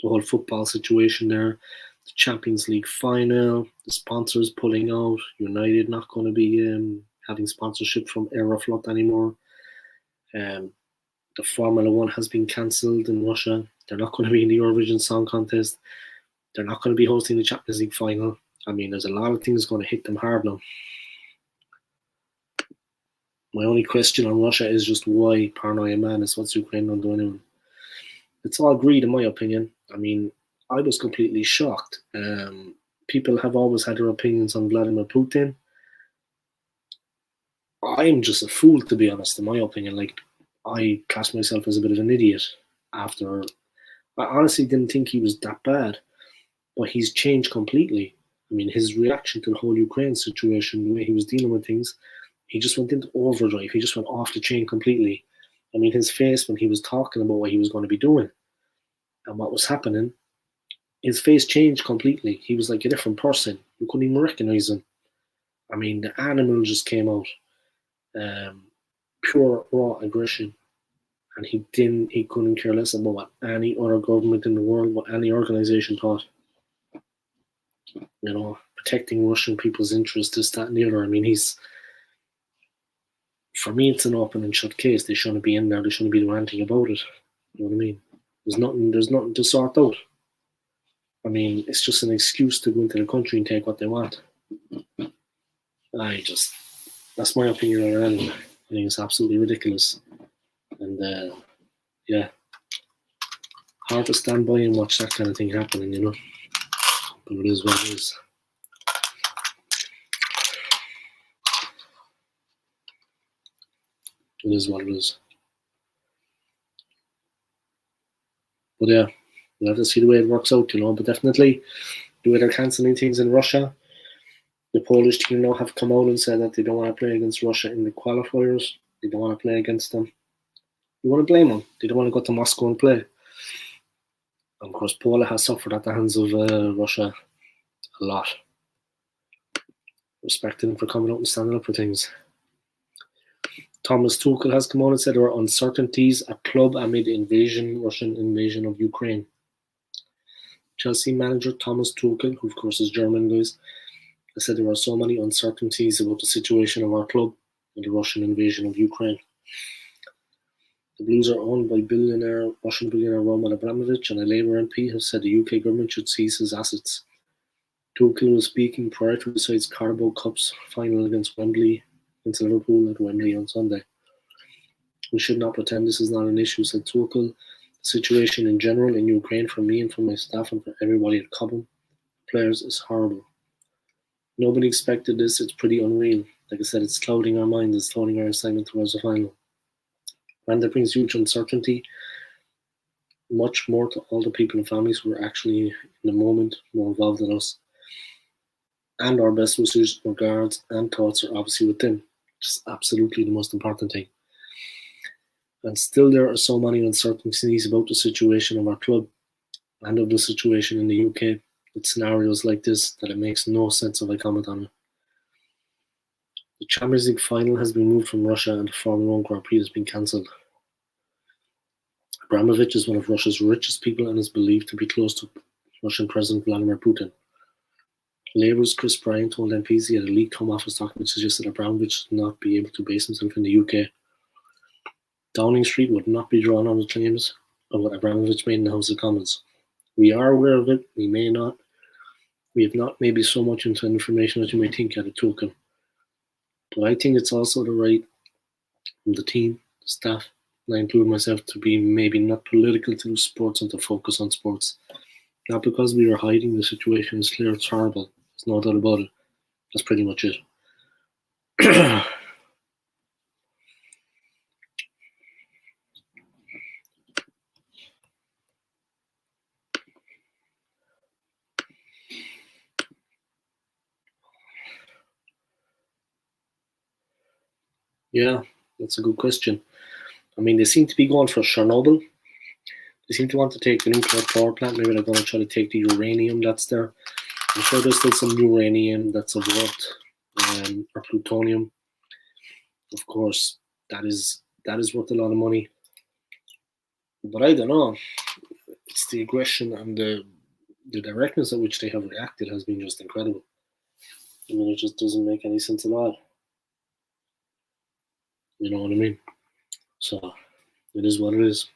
the whole football situation there, the Champions League final, the sponsors pulling out, United not going to be having sponsorship from Aeroflot anymore. The Formula One has been cancelled in Russia. They're not going to be in the Eurovision Song Contest. They're not going to be hosting the Champions League final. I mean, there's a lot of things going to hit them hard now. My only question on Russia is just why Paranoia Madness? What's Ukraine not doing anyone? It's all greed, in my opinion. I mean, I was completely shocked. People have always had their opinions on Vladimir Putin. I'm just a fool, to be honest, in my opinion. Like, I class myself as a bit of an idiot after. I honestly didn't think he was that bad, but he's changed completely. I mean, his reaction to the whole Ukraine situation, the way he was dealing with things, he just went into overdrive. He just went off the chain completely. I mean, his face when he was talking about what he was going to be doing and what was happening, his face changed completely. He was like a different person. You couldn't even recognize him. I mean, the animal just came out. Um, Pure raw aggression. And he couldn't care less about what any other government in the world, what any organization thought. You know, protecting Russian people's interests, this, that, and the other. I mean, for me, it's an open and shut case. They shouldn't be in there. They shouldn't be doing anything about it. You know what I mean? There's nothing to sort out. I mean, it's just an excuse to go into the country and take what they want. That's my opinion on it anyway. I think it's absolutely ridiculous. And yeah, hard to stand by and watch that kind of thing happening, you know. But it is what it is. It is what it is. But yeah, we'll have to see the way it works out, you know. But definitely, the way they're cancelling things in Russia, the Polish team now have come out and said that they don't want to play against Russia in the qualifiers. They don't want to play against them. You want to blame them? They don't want to go to Moscow and play. And of course, Poland has suffered at the hands of Russia a lot. Respecting them for coming out and standing up for things. Thomas Tuchel has come out and said there are uncertainties at club amid Russian invasion of Ukraine. Chelsea manager Thomas Tuchel, who of course is German, guys, has said there are so many uncertainties about the situation of our club and the Russian invasion of Ukraine. The Blues are owned by Russian billionaire Roman Abramovich, and a Labour MP has said the UK government should seize his assets. Tuchel was speaking prior to the side's Carabao Cup's final against Liverpool at Wembley on Sunday. We should not pretend this is not an issue, said Tuchel. The situation in general in Ukraine for me and for my staff and for everybody at Cobham players is horrible. Nobody expected this. It's pretty unreal. Like I said, it's clouding our minds. It's clouding our excitement towards the final. And that brings huge uncertainty, much more to all the people and families who are actually in the moment more involved than us. And our best wishes, regards, and thoughts are obviously with them, which is absolutely the most important thing. And still, there are so many uncertainties about the situation of our club and of the situation in the UK with scenarios like this that it makes no sense if I comment on it. The Champions League final has been moved from Russia and the Formula One Grand Prix has been cancelled. Abramovich is one of Russia's richest people and is believed to be close to Russian President Vladimir Putin. Labour's Chris Bryan told MPs he had a leaked Home Office document suggested Abramovich would not be able to base himself in the UK. Downing Street would not be drawn on the claims of what Abramovich made in the House of Commons. We are aware of it, we may not. We have not maybe so much into information as you may think at a token. But I think it's also the right from the team, the staff, and I include myself, to be maybe not political to sports and to focus on sports. Not because we are hiding the situation, it's clear it's horrible. There's no doubt about it. That's pretty much it. Yeah, that's a good question. I mean, they seem to be going for Chernobyl. They seem to want to take the nuclear power plant. Maybe they're going to try to take the uranium that's there. I'm sure there's still some uranium that's of worth, or plutonium. Of course, that is worth a lot of money. But I don't know. It's the aggression and the directness at which they have reacted has been just incredible. I mean, it just doesn't make any sense at all. You know what I mean? So it is what it is.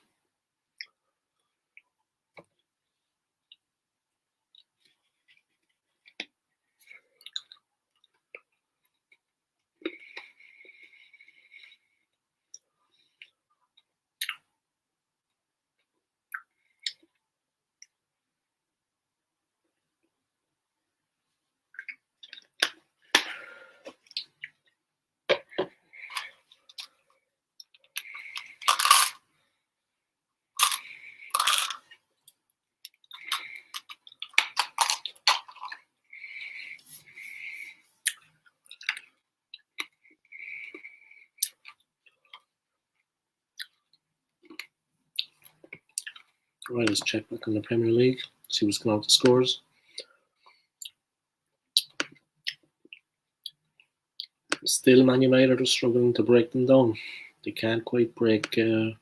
Right, let's check back on the Premier League, see what's going on with the scores. Still, Man United are struggling to break them down. They can't quite break. They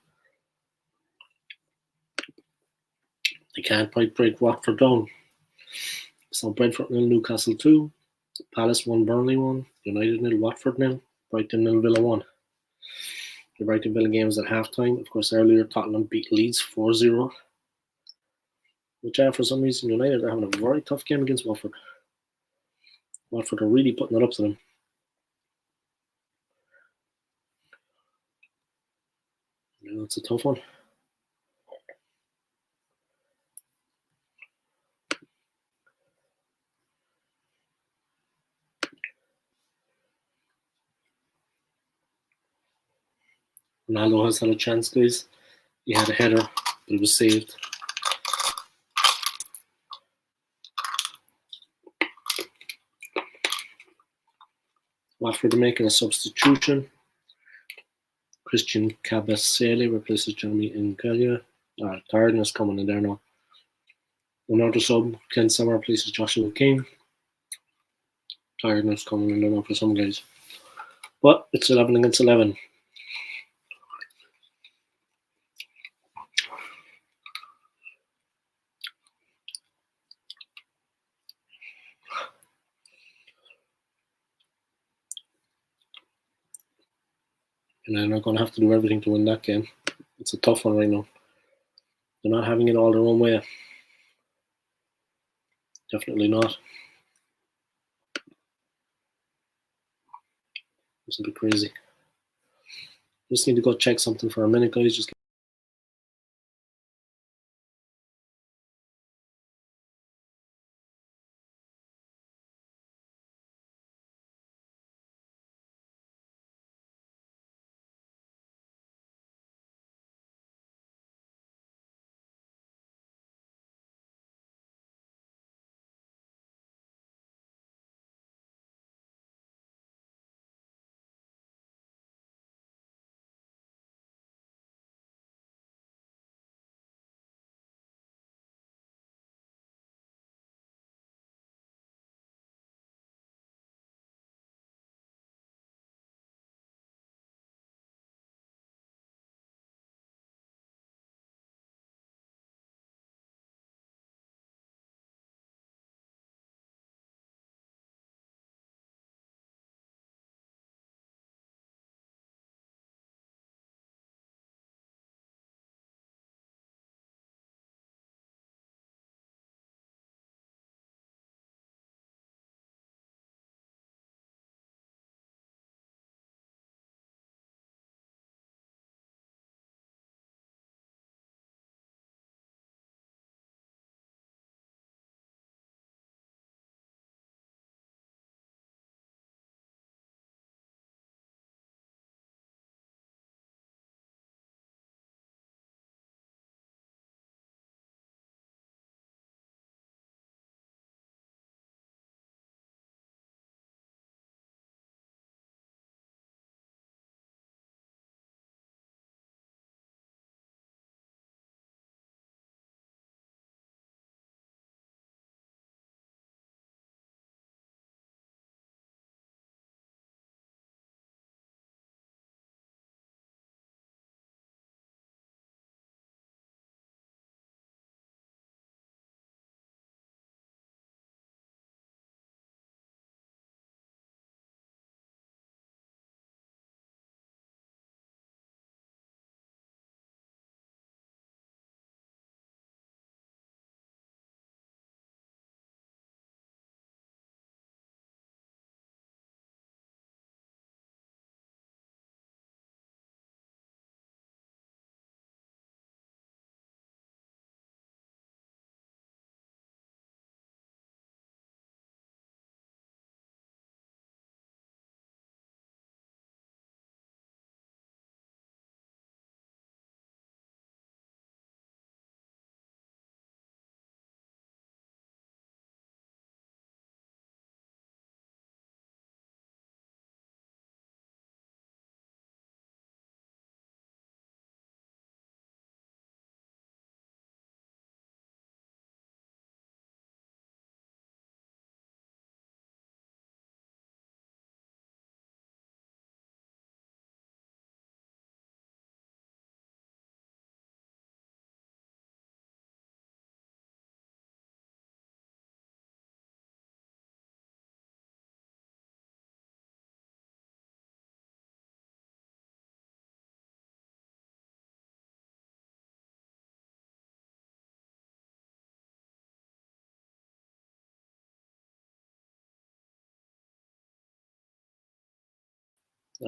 can't quite break Watford down. So Brentford 0, Newcastle 2, Palace 1, Burnley 1, United 0, Watford 0, Brighton 0, Villa 1. The Brighton Villa game was at half time. Of course, earlier Tottenham beat Leeds 4-0. Which for some reason United are having a very tough game against Watford. Watford are really putting it up to them. Yeah, it's a tough one. Ronaldo has had a chance, guys. He had a header, but it was saved. Watford are making a substitution. Christian Kabasele replaces Jeremy Ngalia. Tiredness coming in there now. Another sub, Ken Summer replaces Joshua King. Tiredness coming in there now for some guys. But it's 11 against 11. And they're not going to have to do everything to win that game. It's a tough one right now. They're not having it all their own way. Definitely not. It's a bit crazy. Just need to go check something for a minute, guys. Just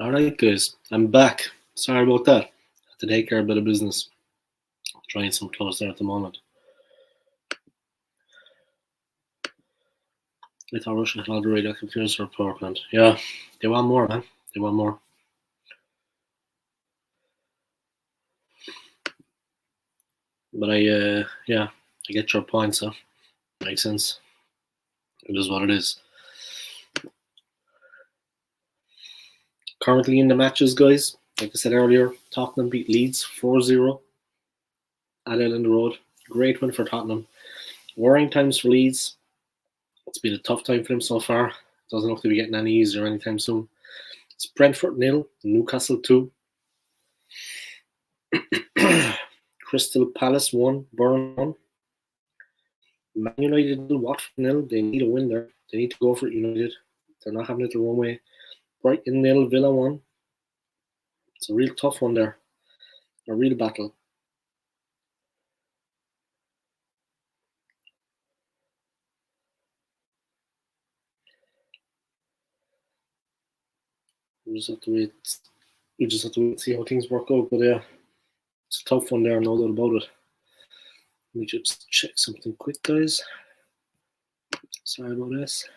All right, guys, I'm back. Sorry about that. Had to take care of a bit of business. Trying some clothes there at the moment. I thought Russia had already got clearance for a power plant. Yeah, they want more, man. They want more. But yeah, I get your point, so makes sense. It is what it is. Currently in the matches, guys, like I said earlier, Tottenham beat Leeds 4-0 at Elland Road. Great win for Tottenham. Worrying times for Leeds. It's been a tough time for them so far. Doesn't look to be getting any easier anytime soon. It's Brentford 0, Newcastle 2. Crystal Palace 1, Burnley 1. Man United 0, Watford 0. They need a win there. They need to go for it, United. They're not having it their own way. Brighton 0, Villa 1. It's a real tough one there. A real battle. We just have to wait. We just have to wait and see how things work out. But yeah, it's a tough one there, no doubt about it. Let me just check something quick, guys. Sorry about this.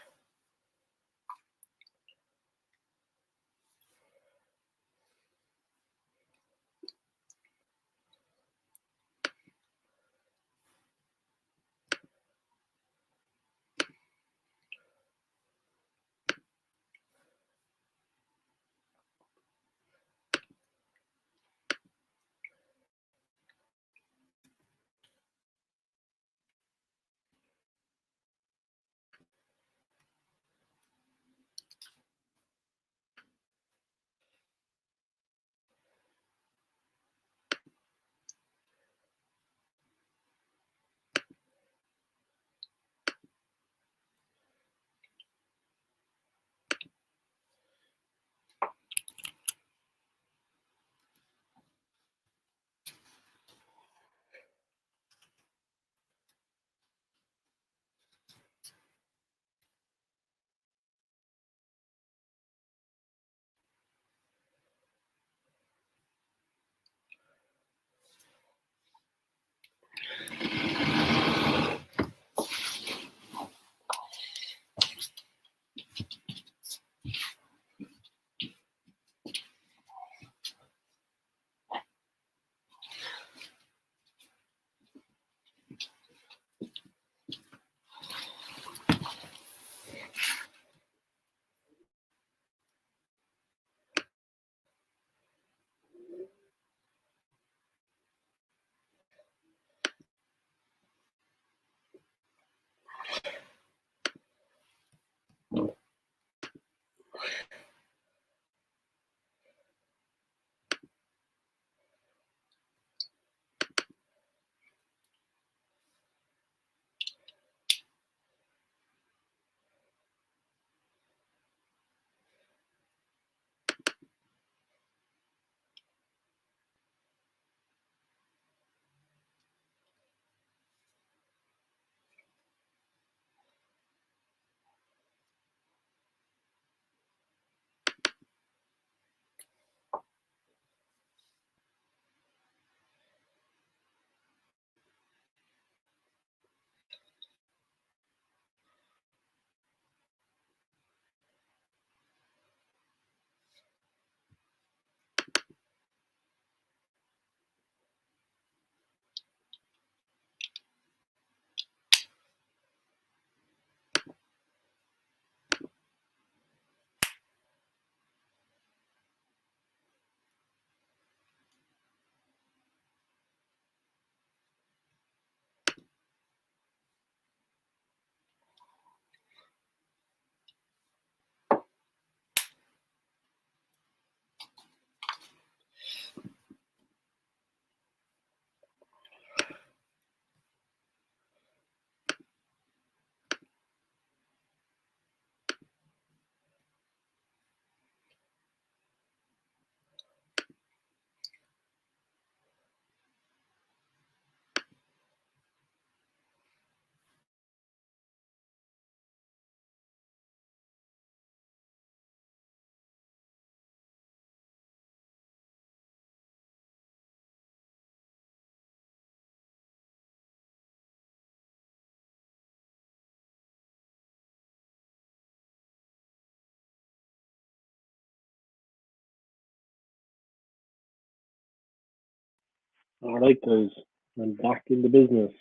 All right, guys. I'm back in the business.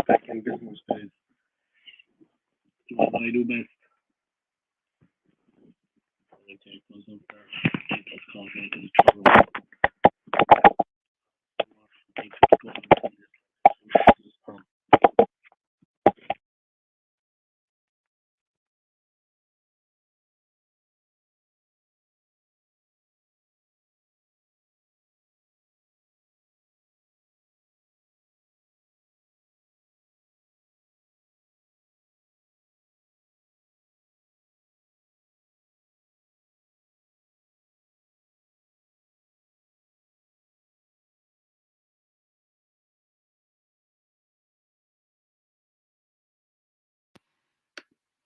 Back in business, guys. Do what I do best. I'm going to take those up there. Keep this call going to the trouble.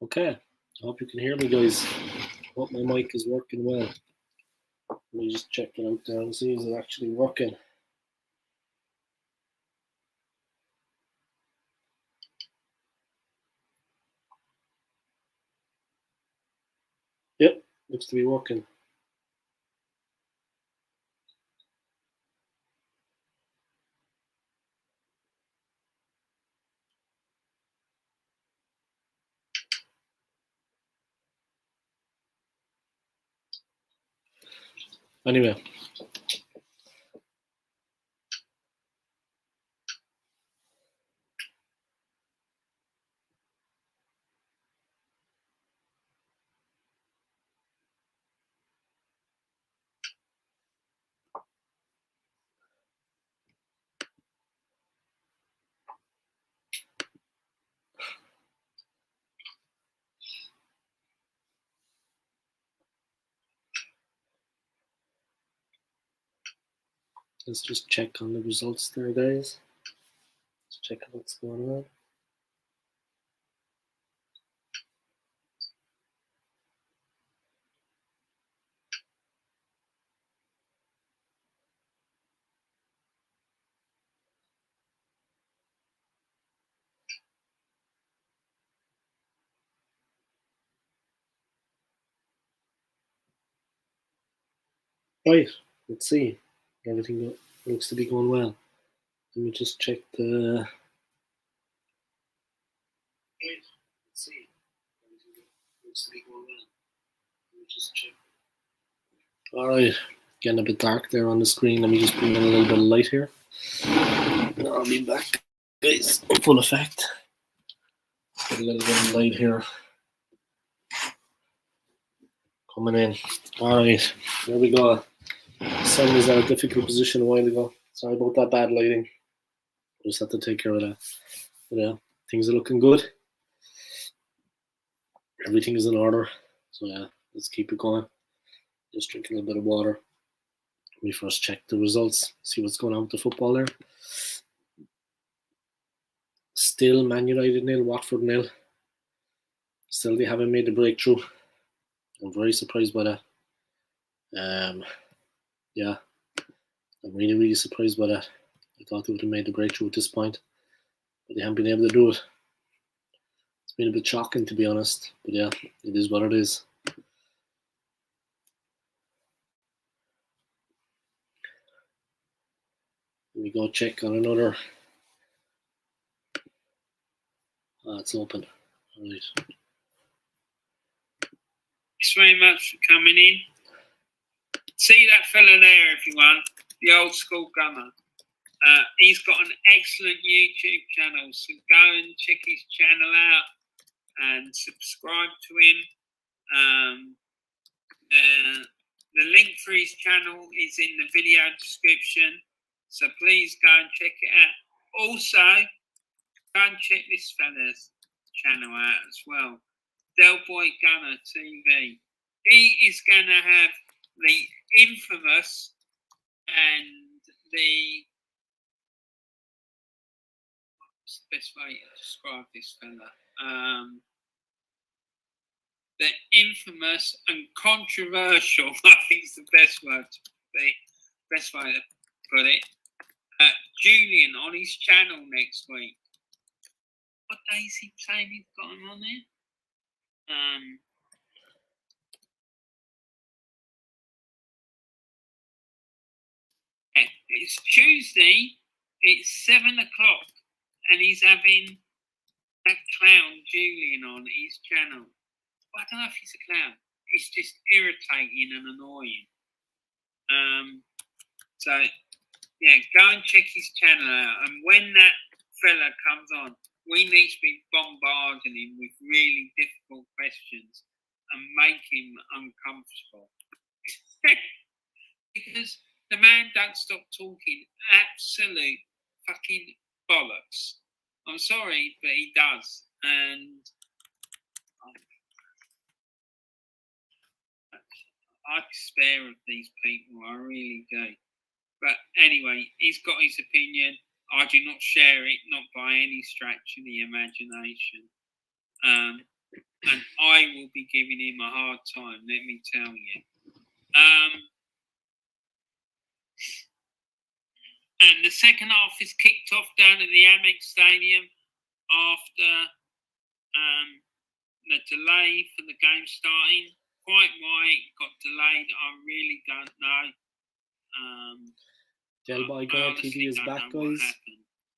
Okay, I hope you can hear me, guys. Hope my mic is working well. Let me just check it out there and see is it actually working. Yep, looks to be working. Anyway. Let's just check on the results there, guys. Let's check out what's going on. Right, let's see. Everything looks to be going well. Let me just check the. Right, let's see. Everything looks to be going well. Let me just check. All right, getting a bit dark there on the screen. Let me just bring in a little bit of light here. I'll be back, guys, in full effect. Get a little bit of light here coming in. All right, there we go. Sun was at a difficult position a while ago. Sorry about that bad lighting. Just have to take care of that. But yeah, things are looking good. Everything is in order. So yeah, let's keep it going. Just drinking a bit of water. Let me first check the results, see what's going on with the football there. Still Man United 0, Watford 0. Still they haven't made the breakthrough. I'm very surprised by that. Yeah, I'm really, really surprised by that. I thought they would have made the breakthrough at this point, but they haven't been able to do it. It's been a bit shocking, to be honest, but yeah, it is what it is. Let me go check on another. It's open. All right. Thanks very much for coming in. See that fella there, everyone, the old school gunner. He's got an excellent YouTube channel, so go and check his channel out and subscribe to him. The link for his channel is in the video description, so please go and check it out. Also, go and check this fella's channel out as well, Del Boy Gunner TV. He is going to have the infamous and the, what's the best way to describe this fella? The infamous and controversial, I think is the best way to put it. Julian on his channel next week. What day is he saying he's got him on there? It's Tuesday. It's 7 o'clock, and he's having that clown Julian on his channel. Well, I don't know if he's a clown. It's just irritating and annoying. So yeah, go and check his channel out. And when that fella comes on, we need to be bombarding him with really difficult questions and make him uncomfortable. Because the man don't stop talking absolute fucking bollocks. I'm sorry, but he does. And I despair of these people, I really do. But anyway, he's got his opinion. I do not share it, not by any stretch of the imagination. And I will be giving him a hard time, let me tell you. And the second half is kicked off down at the Amex Stadium after the delay for the game starting. Quite why it got delayed, I really don't know. Del Boy God TV is back, guys.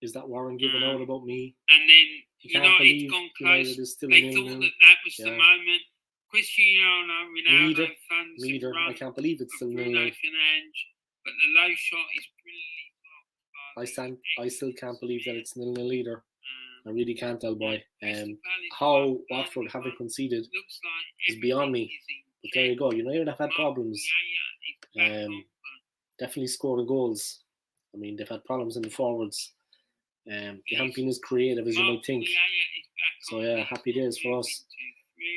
Is that Warren giving out about me? And then United's gone close. United is still They thought that was the moment. Cristiano Ronaldo fans Neither. I can't believe it's still Bruno Fernandes, but the low shot is brilliantly blocked. I still can't believe that it's 0-0 either. I really can't, Del Boy. How Watford haven't conceded is beyond me. But there you go. United have had problems. Definitely scoring goals. I mean, they've had problems in the forwards. They haven't been as creative as you might think. So yeah, happy days for us.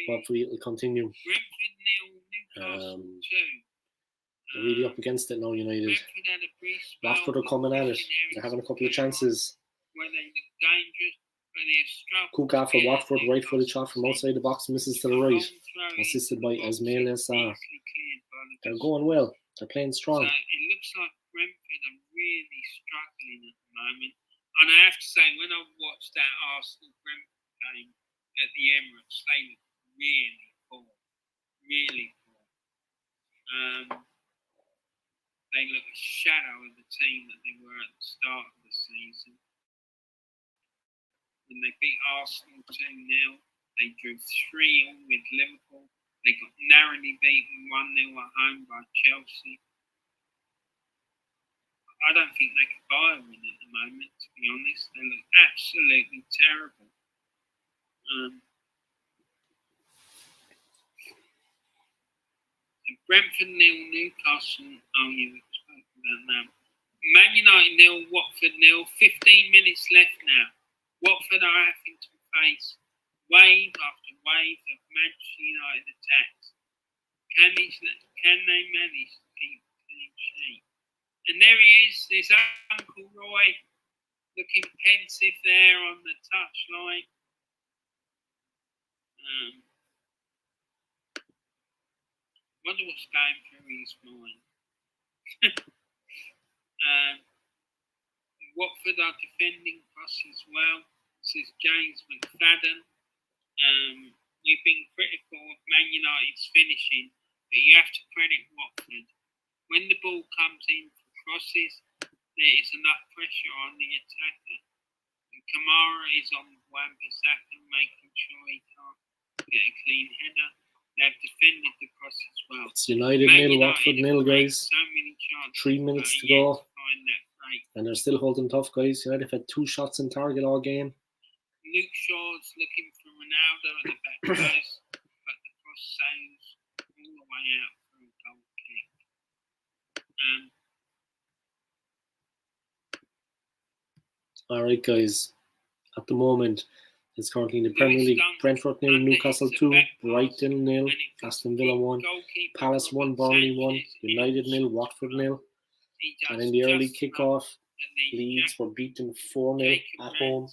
Hopefully it'll continue. They're really up against it now, United. Watford are coming at it. They're having a couple of chances. Kuka for Watford, right-footed shot from outside the box, misses to the right. Assisted by Ismail Assar. They're going well. They're playing strong. So it looks like Brentford are really struggling at the moment. And I have to say, when I watched that Arsenal-Brentford game at the Emirates, they looked really poor. Really poor. They look a shadow of the team that they were at the start of the season. When they beat Arsenal 2-0, they drew 3-0 with Liverpool. They got narrowly beaten 1-0 at home by Chelsea. I don't think they could buy a win at the moment, to be honest. They look absolutely terrible. Brentford 0, Newcastle. Oh, yeah, we spoke about that. Man United 0, Watford 0. 15 minutes left now. Watford are having to face wave after wave of Manchester United attacks. Can they manage to keep a clean sheet? And there he is, there's Uncle Roy, looking pensive there on the touchline. Wonder what's going through his mind. Watford are defending cross as well, says James McFadden. We've been critical of Man United's finishing, but you have to credit Watford. When the ball comes in for crosses, there is enough pressure on the attacker. And Kamara is on Wan-Bissaka, making sure he can't get a clean header. They've defended the cross as well. It's United 0, Watford 0, guys. 3 minutes to go. And they're still holding tough, guys. United have had 2 shots in target all game. Luke Shaw's looking for Ronaldo at the back post, but the cross sails all the way out for a goal kick. Alright, guys. At the moment, it's currently in the Premier League. Brentford 0, Newcastle 2, Brighton 0, Aston Villa 1, Palace 1, Burnley 1, United 0, Watford 0. And in the early kickoff, Leeds were beaten 4-0 at home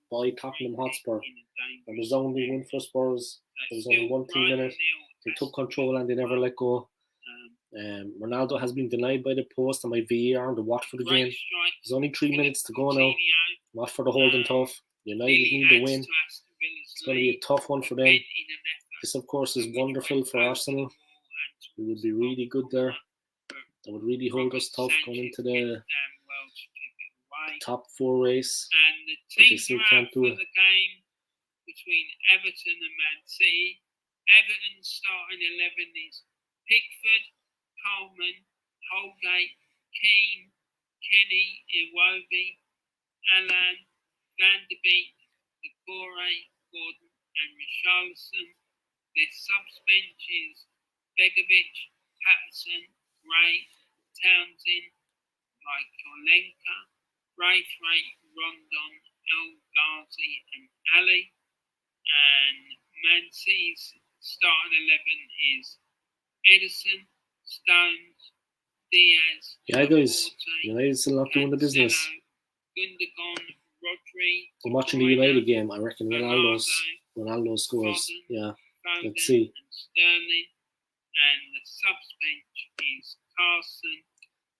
by Tottenham Hotspur. A resounding win for Spurs. There was only 1 team in it. They took control and they never let go. Ronaldo has been denied by the post and by VAR in the Watford game. There's only 3 minutes to go now. Watford are holding tough. United need to win. It's going to be a tough one for them. This, of course, is wonderful for Arsenal. We would be really good there. That would really hold us tough going into the World strip it away. top 4 race. And the But they teams still are can't out do for it. the game between Everton and Man City. Everton's starting 11 is Pickford, Coleman, Holgate, Keane, Kenny, Iwobi, Alan, Van de Beek, Decore, Gordon, and Richarlison. Their sub-benches Begovic, Patterson, Ray, Townsend, Mikolenka, Braithwaite, Rondon, El Ghazi, and Ali. And Man City's starting 11 is Edison, Stones, Diaz. Yeah, guys, Laporte, United still not doing the business. Cancelo, Gundogan, Rodri. I'm watching the De Bruyne, United game. I reckon Ronaldo scores. Foden, Yeah, Foden, let's see. and Sterling. And the sub-bench is Carson.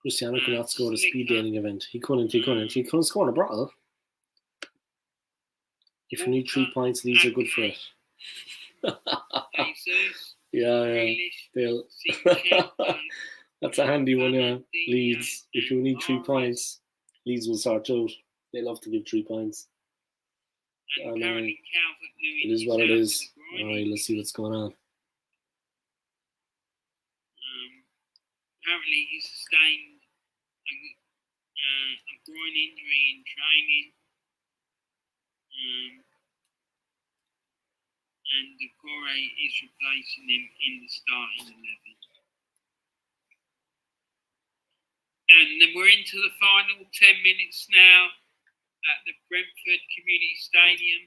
Cristiano cannot score the speed dating event. He couldn't score the brawl. If you need 3 points, these are good for it. Jesus, Yeah. Grealish, They'll Zinchenko, That's a handy one, yeah. Fernandinho, Leeds. If you need 3 Mahrez, points, Leeds will sort out. They love to give 3 points. and apparently Calvert-Lewin It is what it out is. with a groin Alright, let's see what's going on. Apparently he sustained a groin injury in training. And Decore is replacing him in the starting 11. And then we're into the final 10 minutes now at the Brentford Community Stadium,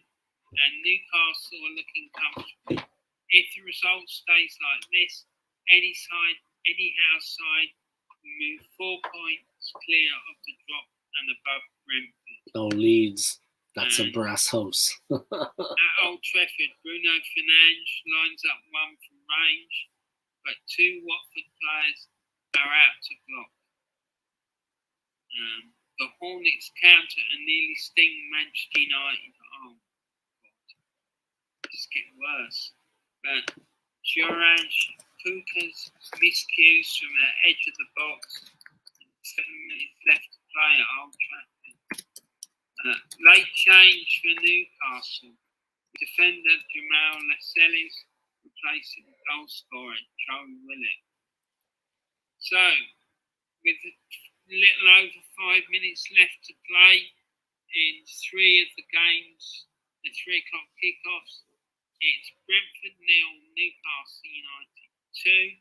and Newcastle are looking comfortable. If the result stays like this, any house side will move 4 points clear of the drop and above Brentford. Oh, Leeds. That's a brass house. At Old Trafford, Bruno Fernandes lines up one from range, but 2 Watford players are out to block. The Hornets counter and nearly sting Manchester United. Oh, God. It's getting worse. But Jorange Puka's miscues from the edge of the box. 7 minutes left to play at Old Trafford. Late change for Newcastle. Defender Jamal Lascelles replacing goal scorer Joe Willett. So, with little over 5 minutes left to play in 3 of the games, the 3 o'clock kickoffs, it's Brentford 0, Newcastle United 2,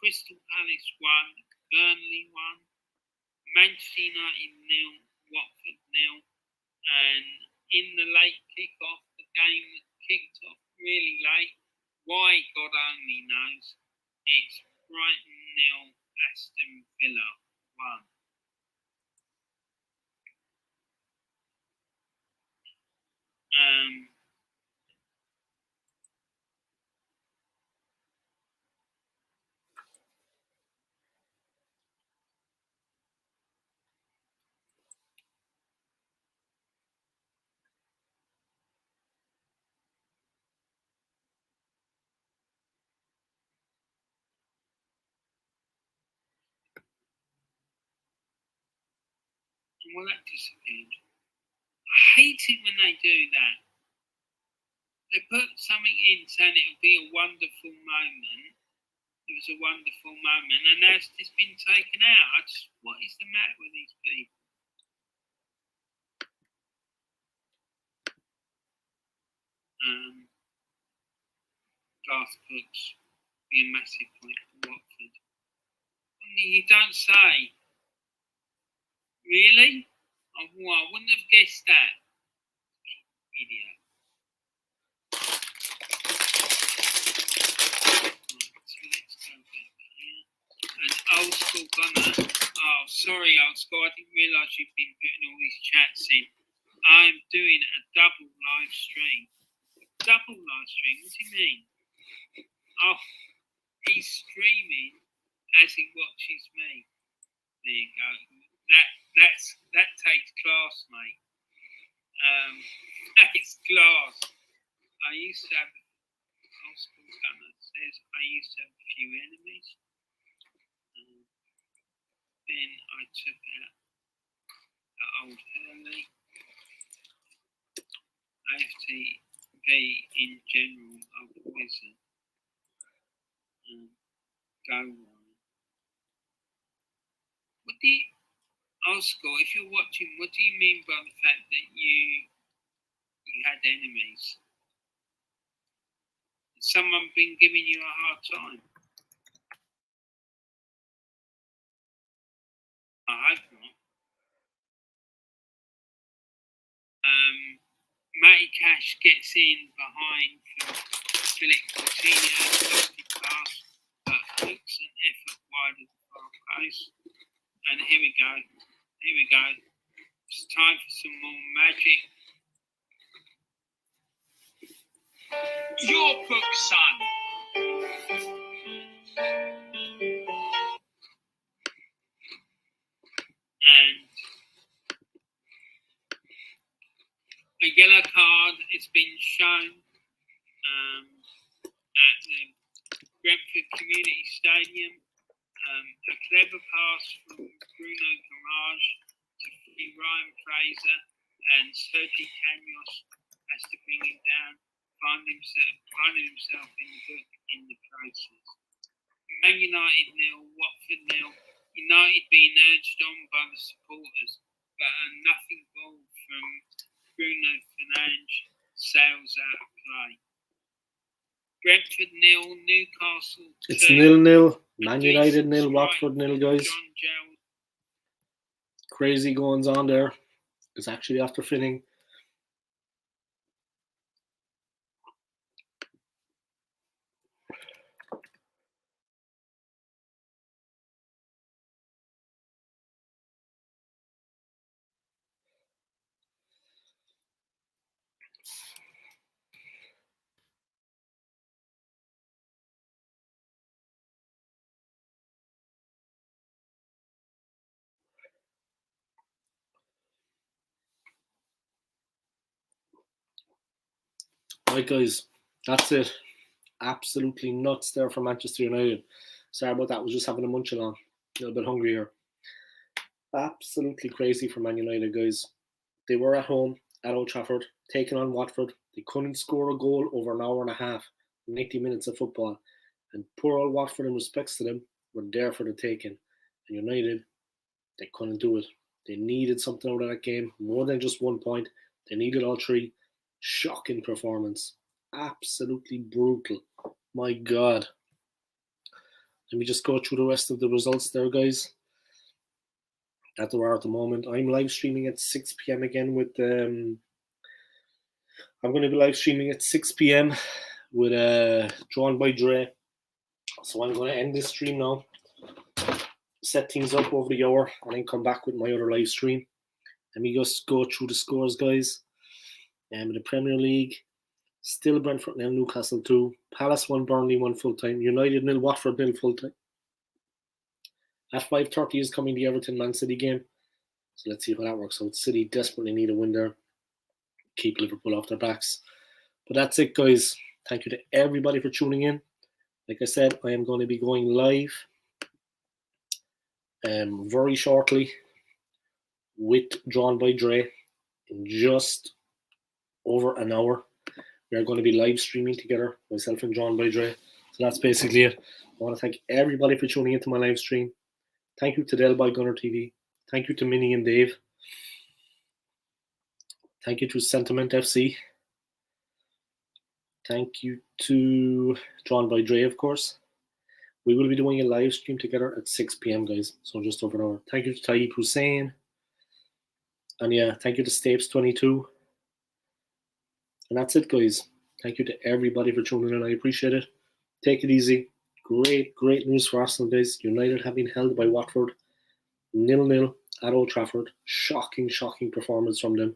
Crystal Palace 1, Burnley 1, Manchester United 0, Watford 0, and in the late kickoff, the game that kicked off really late, why God only knows, it's Brighton 0, Aston Villa 1. Well, that disappeared. I hate it when they do that. They put something in saying it'll be a wonderful moment. It was a wonderful moment, and now it's just been taken out. What is the matter with these people? Garth Brooks be a massive point for Watford. You don't say. Really? Oh, well, I wouldn't have guessed that. Idiot. Right, so let's go back here. And Old School Gunner. Oh, sorry, Old School. I didn't realise you've been putting all these chats in. I'm doing a double live stream. Double live stream? What do you mean? Oh, he's streaming as he watches me. There you go. That takes class, mate. Takes class. I used to have Old School Gunner says I used to have a few enemies. then I took out the old Hurley. AFTV in general, old Wizard. Go on. What do you, Skool, if you're watching, what do you mean by the fact that you had enemies? Has someone been giving you a hard time? I hope not. Matty Cash gets in behind from Philip Coutinho, lofty pass, but hooks an effort wide of the far post. And here we go. It's time for some more magic. Your book, son. And a yellow card has been shown at the Brentford Community Stadium. A clever pass from Bruno Garage to free Ryan Fraser, and Sergi Canos has to bring him down, finding himself in the book in the process. Man United 0, Watford 0. United being urged on by the supporters, but a nothing ball from Bruno Fernandes sails out of play. Brentford 0, Newcastle 2. It's 0-0. Man United 0, Watford 0, guys. Crazy goings on there. It's actually after finning. Right, guys, that's it. Absolutely nuts there for Manchester United. Sorry about that. I was just having a munch along. A little bit hungry here. Absolutely crazy for Man United, guys. They were at home at Old Trafford, taking on Watford. They couldn't score a goal over an hour and a half, 90 minutes of football. And poor old Watford, in respects to them, were there for the taking. And United, they couldn't do it. They needed something out of that game, more than just 1 point. They needed all three. Shocking performance. Absolutely brutal. My God. Let me just go through the rest of the results there, guys, that there are at the moment. I'm live streaming at 6 p.m. again with I'm going to be live streaming at 6 p.m. with Drawn by Dre. So I'm going to end this stream now, set things up over the hour, and then come back with my other live stream. Let me just go through the scores, guys. In the Premier League, still Brentford 0, Newcastle 2. Palace 1, Burnley 1 full time. United 0, Watford 0 full time. At 5:30 is coming the Everton Man City game. So let's see how that works out. City desperately need a win there. Keep Liverpool off their backs. But that's it, guys. Thank you to everybody for tuning in. Like I said, I am going to be going live very shortly with Drawn by Dre in just over an hour. We are going to be live streaming together, myself and Drawn by Dre. So that's basically it. I want to thank everybody for tuning into my live stream. Thank you to Del by Gunner TV. Thank you to Minnie and Dave. Thank you to Sentiment FC. Thank you to Drawn by Dre, of course. We will be doing a live stream together at 6 p.m, guys. So just over an hour. Thank you to Taib Hussein. And yeah, thank you to Stapes22. And that's it, guys. Thank you to everybody for tuning in. I appreciate it. Take it easy. Great news for Arsenal, guys. United have been held by Watford 0-0 at Old Trafford. Shocking performance from them.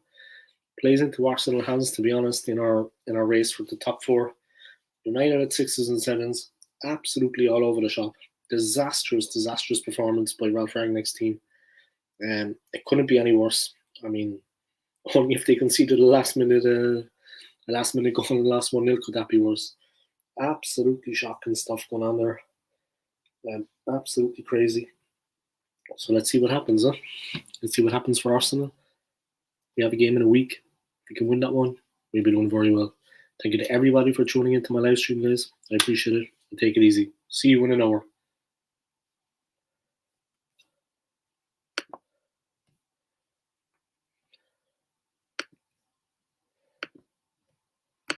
Plays into Arsenal hands, to be honest, in our race for the top four. United at 6s and 7s. Absolutely all over the shop. Disastrous performance by Ralph Rangnick's team. It couldn't be any worse. I mean, only if they conceded a last minute goal in the last 1-0 could that be worse. Absolutely shocking stuff going on there. Absolutely crazy. So let's see what happens, huh? Let's see what happens for Arsenal. We have a game in a week. If we can win that one, we'll be doing very well. Thank you to everybody for tuning into my live stream, guys. I appreciate it. Take it easy. See you in an hour.